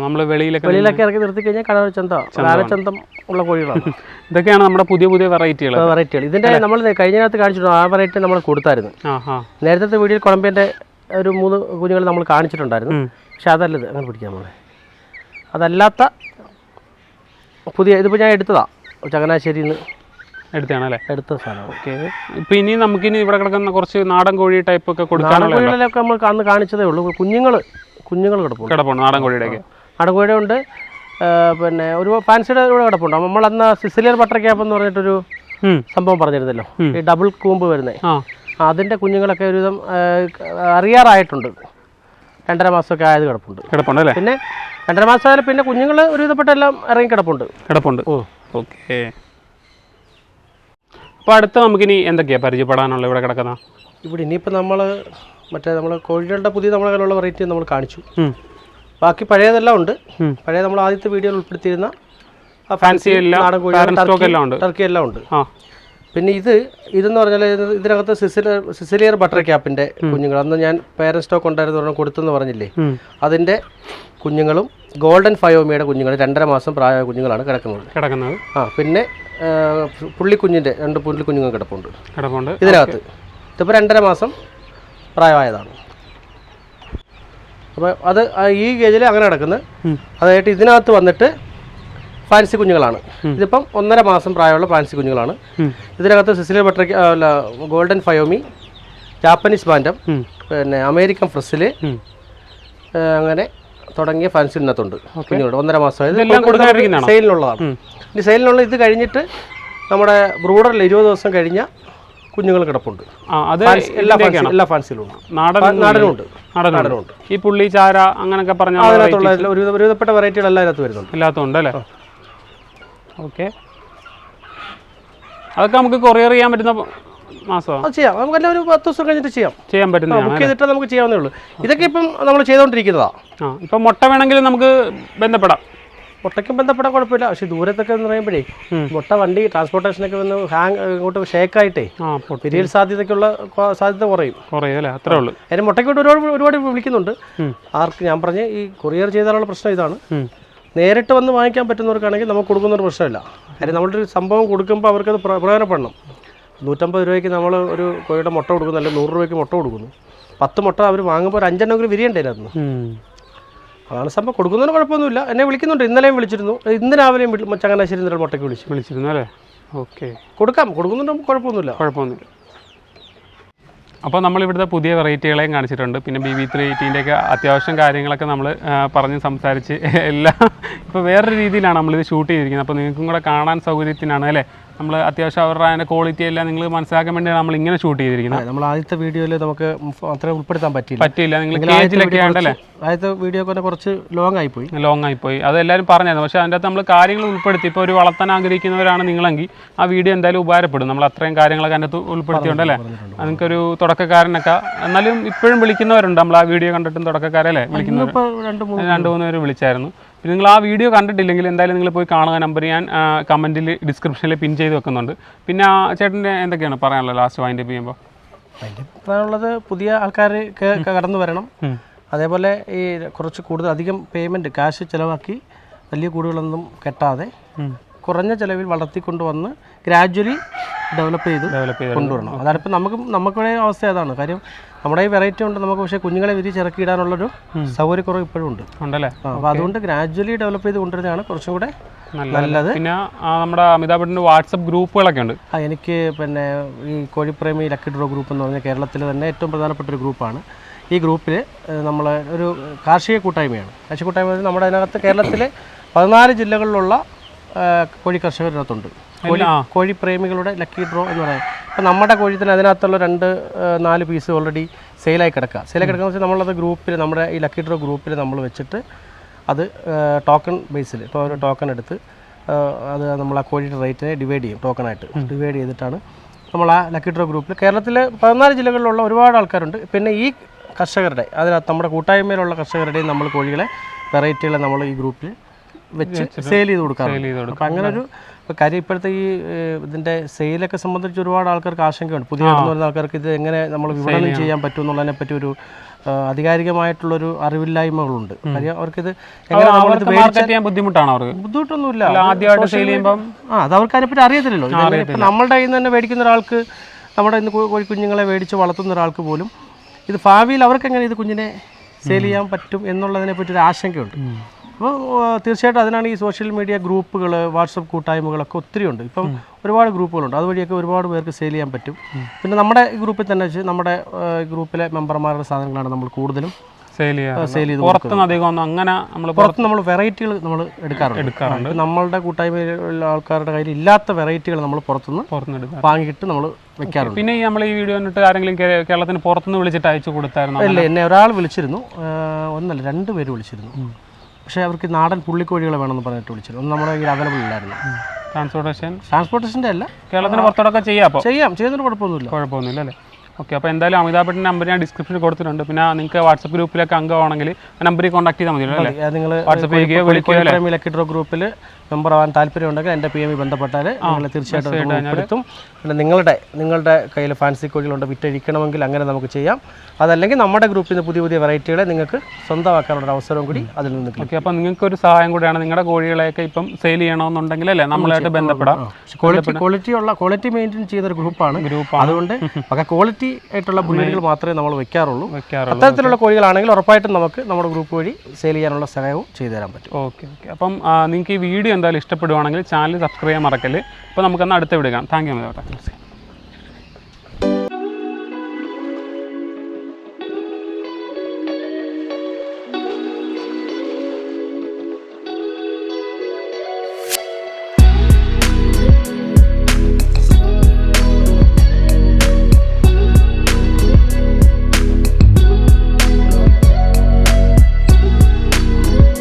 നമ്മൾ വെളിയിലൊക്കെ ഇറക്കി നിർത്തി കഴിഞ്ഞാൽ കാണാനൊരു ചന്തം ഉള്ള കോഴികളാണ്. ഇതൊക്കെയാണ് നമ്മുടെ പുതിയ വെറൈറ്റികൾ. ഇതിൻ്റെ നമ്മൾ കഴിഞ്ഞതിനകത്ത് കാണിച്ചിട്ടുണ്ട്. ആ വെറൈറ്റി നമ്മൾ കൊടുത്തായിരുന്നു. നേരത്തെ വീഡിയോയിൽ കൊളംബിയൻ്റെ ഒരു 3 കുഞ്ഞുങ്ങൾ നമ്മൾ കാണിച്ചിട്ടുണ്ടായിരുന്നു. പക്ഷെ അതല്ലത്, അങ്ങനെ പിടിക്കാൻ പോലെ അതല്ലാത്ത പുതിയ ഇതിപ്പോൾ ഞാൻ എടുത്തതാണ്, ചങ്ങനാശ്ശേരിയിൽ നിന്ന് എടുത്ത സാധനം. ഓക്കെ. ഇപ്പം ഇനി നമുക്കിനി ഇവിടെ കിടക്കുന്ന കുറച്ച് നാടൻ കോഴി ടൈപ്പ് ഒക്കെ കൊടുക്കാനുള്ള കോഴികളൊക്കെ നമ്മൾ അന്ന് കാണിച്ചതേ ഉള്ളൂ. കുഞ്ഞുങ്ങൾ കിടപ്പുണ്ട് നാടൻ കോഴിയുടെയൊക്കെ. നാടൻ കോഴിയുടെ ഉണ്ട്. പിന്നെ ഒരു ഫാൻസിയുടെ കൂടെ കിടപ്പുണ്ട്. നമ്മളന്ന് സിസിലിയൻ ബട്ടർ ക്യാപ്പ് എന്ന് പറഞ്ഞിട്ടൊരു സംഭവം പറഞ്ഞിരുന്നല്ലോ, ഈ ഡബിൾ കൂമ്പ് വരുന്നത്. അതിൻ്റെ കുഞ്ഞുങ്ങളൊക്കെ ഒരുവിധം അറിയാറായിട്ടുണ്ട്. 2.5 മാസമൊക്കെ ആയത് കിടപ്പുണ്ട്. പിന്നെ 2.5 മാസം ആയാലും പിന്നെ കുഞ്ഞുങ്ങൾ ഒരുവിധപ്പെട്ട എല്ലാം ഇറങ്ങി കിടപ്പുണ്ട്. ഓക്കെ. അപ്പോൾ അടുത്ത നമുക്കിനി എന്തൊക്കെയാണ് പരിചയപ്പെടാനുള്ള ഇവിടെ കിടക്കുന്ന? ഇവിടെ ഇനിയിപ്പോൾ നമ്മൾ കോഴികളുടെ പുതിയ നമ്മുടെ കയ്യിലുള്ള വെറൈറ്റി നമ്മൾ കാണിച്ചു. ബാക്കി പഴയതെല്ലാം ഉണ്ട്. പഴയ നമ്മൾ ആദ്യത്തെ വീഡിയോയിൽ ഉൾപ്പെടുത്തിയിരുന്ന ഫാൻസി നാടൻ കോഴി, ടർക്കി എല്ലാം ഉണ്ട്. പിന്നെ ഇതെന്ന് പറഞ്ഞാൽ ഇതിനകത്ത് സിസിലിയർ ബട്ടർ ക്യാപ്പിൻ്റെ കുഞ്ഞുങ്ങൾ അന്ന് ഞാൻ പേരന്റ് സ്റ്റോക്ക് ഉണ്ടായിരുന്നു കൊടുത്തെന്ന് പറഞ്ഞില്ലേ, അതിൻ്റെ കുഞ്ഞുങ്ങളും ഗോൾഡൻ ഫയോമിയുടെ കുഞ്ഞുങ്ങൾ 2.5 മാസം പ്രായമായ കുഞ്ഞുങ്ങളാണ് കിടക്കുന്നത്. പിന്നെ പുള്ളിക്കുഞ്ഞിൻ്റെ 2 പുള്ളിക്കുഞ്ഞുങ്ങൾ കിടപ്പുണ്ട് ഇതിനകത്ത്. ഇതിപ്പോൾ 2.5 മാസം പ്രായമായതാണ്. അപ്പോൾ അത് ഈ ഗേജിൽ അങ്ങനെ കിടക്കുന്നത്. അതായിട്ട് ഇതിനകത്ത് വന്നിട്ട് ഫാൻസി കുഞ്ഞുങ്ങളാണ്. ഇതിപ്പം 1.5 മാസം പ്രായമുള്ള ഫാൻസി കുഞ്ഞുങ്ങളാണ്. ഇതിനകത്ത് Sicilian butter golden Fayoumi, Japanese ബാൻഡം, പിന്നെ അമേരിക്കൻ ഫ്രസിൽ, അങ്ങനെ തുടങ്ങിയ ഫാൻസി ഇതിനകത്തുണ്ട് കുഞ്ഞുങ്ങളുണ്ട്. 1.5 മാസമായത് സെയിലിനുള്ളതാണ്. ഇനി സെയിലിനുള്ള ഇത് കഴിഞ്ഞിട്ട് നമ്മുടെ ബ്രൂഡറിൽ 20 ദിവസം കഴിഞ്ഞ കുഞ്ഞുങ്ങൾ കിടപ്പുണ്ട്. എല്ലാ ഫാൻസിലും നാടനുണ്ട്. ഈ പുള്ളി ചാര അങ്ങനെയൊക്കെ പറഞ്ഞ ഒരുവിധപ്പെട്ട വെറൈറ്റികളെല്ലാം അതിനകത്ത് വരുന്നുണ്ട്. എല്ലാത്തുണ്ട് അല്ലേ? ഓക്കെ. അതൊക്കെ നമുക്ക് കൊറിയർ ചെയ്യാൻ പറ്റുന്ന മാസമാണ്? അത് ചെയ്യാം. നമുക്കെല്ലാം ഒരു 10 ദിവസം കഴിഞ്ഞിട്ട് ചെയ്യാൻ പറ്റുന്ന ബുക്ക് ചെയ്തിട്ട് നമുക്ക് ചെയ്യാവുന്നേ ഉള്ളൂ. ഇതൊക്കെ ഇപ്പം നമ്മൾ ചെയ്തുകൊണ്ടിരിക്കുന്നതാണ്. ഇപ്പം മുട്ട വേണമെങ്കിൽ നമുക്ക് ബന്ധപ്പെടാം. മുട്ടയ്ക്കും ബന്ധപ്പെടാൻ കുഴപ്പമില്ല. പക്ഷേ ദൂരത്തൊക്കെ എന്ന് പറയുമ്പോഴേ മുട്ട വണ്ടി ട്രാൻസ്പോർട്ടേഷനൊക്കെ വന്ന് ഇങ്ങോട്ട് ഷേക്കായിട്ടേ പിരിയൽ സാധ്യത കുറയും അല്ലേ? അത്രേ ഉള്ളൂ. അതിന് മുട്ടയ്ക്കോട്ട് ഒരുപാട് വിളിക്കുന്നുണ്ട്. ആർക്ക് ഞാൻ പറഞ്ഞ ഈ കൊറിയർ ചെയ്താലുള്ള പ്രശ്നം ഇതാണ്. നേരിട്ട് വന്ന് വാങ്ങിക്കാൻ പറ്റുന്നവർക്കാണെങ്കിൽ നമുക്ക് കൊടുക്കുന്നൊരു പ്രശ്നമില്ല. കാര്യം നമ്മളൊരു സംഭവം കൊടുക്കുമ്പോൾ അവർക്കത് പ്രയോജനപ്പെടണം. 150 രൂപയ്ക്ക് നമ്മൾ ഒരു കോഴിയുടെ മുട്ട കൊടുക്കുന്നു, അല്ലെങ്കിൽ 100 രൂപയ്ക്ക് മുട്ട കൊടുക്കുന്നു. 10 മുട്ട അവർ വാങ്ങുമ്പോൾ ഒരു 5 വിരിയണ്ടേ അതിന്. അതാണ് സംഭവം. കൊടുക്കുന്നതിന് കുഴപ്പമൊന്നുമില്ല. എന്നെ വിളിക്കുന്നുണ്ട്. ഇന്നലെയും വിളിച്ചിരുന്നു. ഇന്ന് രാവിലെയും ചങ്ങനാശ്ശേരി ഇന്നലെ മുട്ടയ്ക്ക് വിളിച്ചിരുന്നു അല്ലേ? ഓക്കെ, കൊടുക്കുന്നുണ്ട്. കുഴപ്പമൊന്നുമില്ല. അപ്പോൾ നമ്മളിവിടുത്തെ പുതിയ വെറൈറ്റികളെയും കാണിച്ചിട്ടുണ്ട്. പിന്നെ BB318ൻ്റെയൊക്കെ അത്യാവശ്യം കാര്യങ്ങളൊക്കെ നമ്മൾ പറഞ്ഞ് സംസാരിച്ച് എല്ലാം ഇപ്പോൾ വേറൊരു രീതിയിലാണ് നമ്മളിത് ഷൂട്ട് ചെയ്തിരിക്കുന്നത്. അപ്പോൾ നിങ്ങൾക്കും കൂടെ കാണാൻ സൗകര്യത്തിനാണ് അല്ലേ? നമ്മൾ അത്യാവശ്യം അവരുടെ അതിൻ്റെ ക്വാളിറ്റി എല്ലാം നിങ്ങൾ മനസ്സിലാക്കാൻ വേണ്ടിയാണ് നമ്മൾ ഇങ്ങനെ ഷൂട്ട് ചെയ്തിരിക്കുന്നത്. നമ്മൾ ആദ്യത്തെ വീഡിയോയിൽ നമുക്ക് അത്ര ഉൾപ്പെടുത്താൻ പറ്റില്ല. നിങ്ങൾ കേജിലൊക്കെ ആണ്ടല്ലേ? ആദ്യത്തെ വീഡിയോ ഒക്കെ കുറച്ച് ലോങ് ആയിപ്പോയി. അത് എല്ലാവരും പറഞ്ഞായിരുന്നു. പക്ഷേ അതിൻ്റെ അകത്ത് നമ്മൾ കാര്യങ്ങൾ ഉൾപ്പെടുത്തി. ഇപ്പോൾ ഒരു വളർത്താൻ ആഗ്രഹിക്കുന്നവരാണ് നിങ്ങളെങ്കിൽ ആ വീഡിയോ എന്തായാലും ഉപകാരപ്പെടും. നമ്മൾ അത്രയും കാര്യങ്ങളൊക്കെ അതിൻ്റെ അകത്ത് ഉൾപ്പെടുത്തിയുണ്ടല്ലേ? നിങ്ങൾക്കൊരു തുടക്കക്കാരനൊക്കെ എന്നാലും ഇപ്പോഴും വിളിക്കുന്നവരുണ്ട്. നമ്മൾ ആ വീഡിയോ കണ്ടിട്ടും തുടക്കക്കാരല്ലേ വിളിക്കുന്നവർ 2-3 പേര് വിളിച്ചായിരുന്നു. പിന്നെ നിങ്ങൾ ആ വീഡിയോ കണ്ടിട്ടില്ലെങ്കിൽ എന്തായാലും നിങ്ങൾ പോയി കാണുക. നമ്പർ ഞാൻ കമൻറ്റിൽ ഡിസ്ക്രിപ്ഷനിൽ പിൻ ചെയ്ത് വെക്കുന്നുണ്ട്. പിന്നെ ചേട്ടൻ്റെ എന്തൊക്കെയാണ് പറയാനുള്ളത് ലാസ്റ്റ് വൈൻഡ് അപ്പ് ചെയ്യുമ്പോൾ? പറയാനുള്ളത് പുതിയ ആൾക്കാർ കടന്നു വരണം. അതേപോലെ ഈ കുറച്ച് കൂടുതൽ അധികം പേയ്മെൻറ്റ് ക്യാഷ് ചിലവാക്കി വലിയ കൂടുകളൊന്നും കെട്ടാതെ കുറഞ്ഞ ചിലവിൽ വളർത്തിക്കൊണ്ടുവന്ന് ഗ്രാജ്വലി ഡെവലപ്പ് ചെയ്ത് കൊണ്ടുവരണം. അതാണിപ്പോൾ നമുക്കുള്ള അവസ്ഥ അതാണ്. കാര്യം നമ്മുടെ ഈ വെറൈറ്റി ഉണ്ട് നമുക്ക്, പക്ഷേ കുഞ്ഞുങ്ങളെ വിരിച്ചിറക്കിയിടാനുള്ളൊരു സൗകര്യക്കുറവ് ഇപ്പോഴും ഉണ്ടല്ലേ? അപ്പോൾ അതുകൊണ്ട് ഗ്രാജ്വലി ഡെവലപ്പ് ചെയ്ത് കൊണ്ടുവരുന്നതാണ് കുറച്ചും കൂടെ നല്ലത്. പിന്നെ നമ്മുടെ അമിതാഭേട്ടൻ്റെ വാട്സപ്പ് ഗ്രൂപ്പുകളൊക്കെ ഉണ്ട്. എനിക്ക് പിന്നെ ഈ കോഴിപ്രേമി ലക്കി ഡ്രോ ഗ്രൂപ്പ് എന്ന് പറഞ്ഞാൽ കേരളത്തിൽ തന്നെ ഏറ്റവും പ്രധാനപ്പെട്ട ഒരു ഗ്രൂപ്പാണ്. ഈ ഗ്രൂപ്പിൽ നമ്മൾ ഒരു കാർഷിക കൂട്ടായ്മയാണ്. കാർഷിക കൂട്ടായ്മ നമ്മുടെ അതിനകത്ത് കേരളത്തിലെ 14 ജില്ലകളിലുള്ള കോഴി കർഷകരകത്തുണ്ട്. കോഴി പ്രേമികളുടെ ലക്കി ഡ്രോ എന്ന് പറയാം. അപ്പോൾ നമ്മുടെ കോഴി തന്നെ അതിനകത്തുള്ള 2-4 പീസ് ഓൾറെഡി സെയിലായി കിടക്കുന്ന വെച്ചാൽ നമ്മളത് ഗ്രൂപ്പിൽ നമ്മുടെ ഈ ലക്കി ഡ്രോ ഗ്രൂപ്പിൽ നമ്മൾ വെച്ചിട്ട് അത് ടോക്കൺ ബേസിൽ ഇപ്പോൾ ഒരു ടോക്കൺ എടുത്ത് അത് നമ്മൾ ആ കോഴിയുടെ റേറ്റിനെ ഡിവൈഡ് ചെയ്യും. ടോക്കണായിട്ട് ഡിവൈഡ് ചെയ്തിട്ടാണ് നമ്മൾ ആ ലക്കി ഡ്രോ ഗ്രൂപ്പിൽ കേരളത്തിലെ 14 ജില്ലകളിലുള്ള ഒരുപാട് ആൾക്കാരുണ്ട്. പിന്നെ ഈ കർഷകരുടെ അതിനകത്ത് നമ്മുടെ കൂട്ടായ്മയിലുള്ള കർഷകരുടെയും നമ്മൾ കോഴികളെ വെറൈറ്റികളെ നമ്മൾ ഈ ഗ്രൂപ്പിൽ വെച്ച് സെയിൽ ചെയ്ത് കൊടുക്കാറുണ്ട്. അപ്പം അങ്ങനെ ഒരു കാര്യം ഇപ്പോഴത്തെ ഈ ഇതിൻ്റെ സെയിലൊക്കെ സംബന്ധിച്ച് ഒരുപാട് ആൾക്കാർക്ക് ആശങ്കയുണ്ട്. പുതിയ കടന്നു വരുന്ന ആൾക്കാർക്ക് ഇത് എങ്ങനെ നമ്മൾ വിപണനം ചെയ്യാൻ പറ്റും എന്നുള്ളതിനെ പറ്റി ഒരു ആധികാരികമായിട്ടുള്ളൊരു അറിവില്ലായ്മകളുണ്ട്. കാര്യം അവർക്കിത് ബുദ്ധിമുട്ടൊന്നുമില്ല. അത് അവർക്ക് അതിനെപ്പറ്റി അറിയത്തില്ലല്ലോ. ഇപ്പം നമ്മളുടെ കയ്യിൽ നിന്ന് തന്നെ മേടിക്കുന്ന ഒരാൾക്ക്, നമ്മുടെ ഇന്ന് കോഴിക്കുഞ്ഞുങ്ങളെ മേടിച്ച് വളർത്തുന്ന ഒരാൾക്ക് പോലും ഇത് ഭാവിയിൽ അവർക്കെങ്ങനെ ഇത് കുഞ്ഞിനെ സെയിൽ ചെയ്യാൻ പറ്റും എന്നുള്ളതിനെ പറ്റി ഒരു ആശങ്കയുണ്ട്. അപ്പോൾ തീർച്ചയായിട്ടും അതിനാണ് ഈ സോഷ്യൽ മീഡിയ ഗ്രൂപ്പുകൾ, വാട്സപ്പ് കൂട്ടായ്മകളൊക്കെ ഒത്തിരി ഉണ്ട്. ഇപ്പം ഒരുപാട് ഗ്രൂപ്പുകളുണ്ട്. അതുവഴിയൊക്കെ ഒരുപാട് പേർക്ക് സെയിൽ ചെയ്യാൻ പറ്റും. പിന്നെ നമ്മുടെ ഈ ഗ്രൂപ്പിൽ തന്നെ വെച്ച് നമ്മുടെ ഗ്രൂപ്പിലെ മെമ്പർമാരുടെ സാധനങ്ങളാണ് നമ്മൾ കൂടുതലും സെയിൽ ചെയ്ത് പുറത്ത് നമ്മൾ വെറൈറ്റികൾ നമ്മൾ എടുക്കാറുണ്ട്. നമ്മളുടെ കൂട്ടായ്മയിലുള്ള ആൾക്കാരുടെ കയ്യിൽ ഇല്ലാത്ത വെറൈറ്റികൾ നമ്മൾ പുറത്തുനിന്ന് വാങ്ങിയിട്ട് നമ്മൾ വെക്കാറുണ്ട്. പിന്നെ നമ്മൾ ഈ വീഡിയോ കണ്ടിട്ട് ആരെങ്കിലും കേരളത്തിന് പുറത്തുനിന്ന് വിളിച്ചിട്ട് അയച്ചു കൊടുത്തായിരുന്നു? ഇല്ല, എന്നെ ഒരാൾ വിളിച്ചിരുന്നു. 2 പേര് വിളിച്ചിരുന്നു. പക്ഷേ അവർക്ക് നാടൻ പുള്ളിക്കോഴികളെ വേണമെന്ന് പറഞ്ഞിട്ട് വിളിച്ചിരുന്നു. ഒന്നും നമ്മുടെ കയ്യിൽ അവൈലബിൾ ഇല്ലായിരുന്നു. ട്രാൻസ്പോർട്ടേഷൻ്റെ അല്ല, കേരളത്തിന് പുറത്തോടൊക്കെ ചെയ്യുന്നതിന് കുഴപ്പമൊന്നുമില്ല അല്ലേ? ഓക്കെ, അപ്പോൾ എന്തായാലും അമിതാഭേട്ടൻ്റെ നമ്പർ ഞാൻ ഡിസ്ക്രിപ്ഷനിൽ കൊടുത്തിട്ടുണ്ട്. പിന്നെ നിങ്ങൾക്ക് വാട്സപ്പ് ഗ്രൂപ്പിലൊക്കെ അംഗമാണെങ്കിൽ ആ നമ്പറിൽ കോൺടാക്ട് ചെയ്താൽ മതി അല്ലേ? നിങ്ങൾ വാട്സപ്പ് ലക്കി ഡ്രോ ഗ്രൂപ്പിൽ മെമ്പർ ആവാൻ താല്പര്യമുണ്ടെങ്കിൽ എൻ്റെ PM ബന്ധപ്പെട്ടാൽ നിങ്ങൾ തീർച്ചയായിട്ടും ഉൾപ്പെടുത്തും. പിന്നെ നിങ്ങളുടെ കയ്യിൽ ഫാൻസി കോഴികളുണ്ട് വിറ്റഴിക്കണമെങ്കിൽ അങ്ങനെ നമുക്ക് ചെയ്യാം. അതല്ലെങ്കിൽ നമ്മുടെ ഗ്രൂപ്പിൽ നിന്ന് പുതിയ വെറൈറ്റികളെ നിങ്ങൾക്ക് സ്വന്തമാക്കാനുള്ള അവസരവും കൂടി അതിൽ നിന്ന് കിട്ടും. ഓക്കെ, അപ്പോൾ നിങ്ങൾക്ക് ഒരു സഹായം കൂടിയാണ്. നിങ്ങളുടെ കോഴികളെയൊക്കെ ഇപ്പം സെയിൽ ചെയ്യണമെന്നുണ്ടെങ്കിൽ അല്ലേ നമ്മളായിട്ട് ബന്ധപ്പെടാം. ക്വാളിറ്റി മെയിൻറ്റെയിൻ ചെയ്യുന്ന ഒരു ഗ്രൂപ്പാണ്. അതുകൊണ്ട് ക്വാളിറ്റി ആയിട്ടുള്ള ബ്രീഡുകൾ മാത്രമേ നമ്മൾ വെക്കാറുള്ളൂ. അത്തരത്തിലുള്ള കോഴികളാണെങ്കിൽ ഉറപ്പായിട്ടും നമുക്ക് നമ്മുടെ ഗ്രൂപ്പ് വഴി സെയിൽ ചെയ്യാനുള്ള സഹായവും ചെയ്തു തരാൻ പറ്റും. ഓക്കെ, അപ്പം നിങ്ങൾക്ക് ഈ വീഡിയോ എന്തായാലും ഇഷ്ടപ്പെടുവാണെങ്കിൽ ചാനൽ സബ്സ്ക്രൈബ് ചെയ്യാൻ മറക്കല്ലേ. അപ്പോൾ നമുക്കെന്നാൽ അടുത്ത വീഡിയോ കാണാം. Thank you.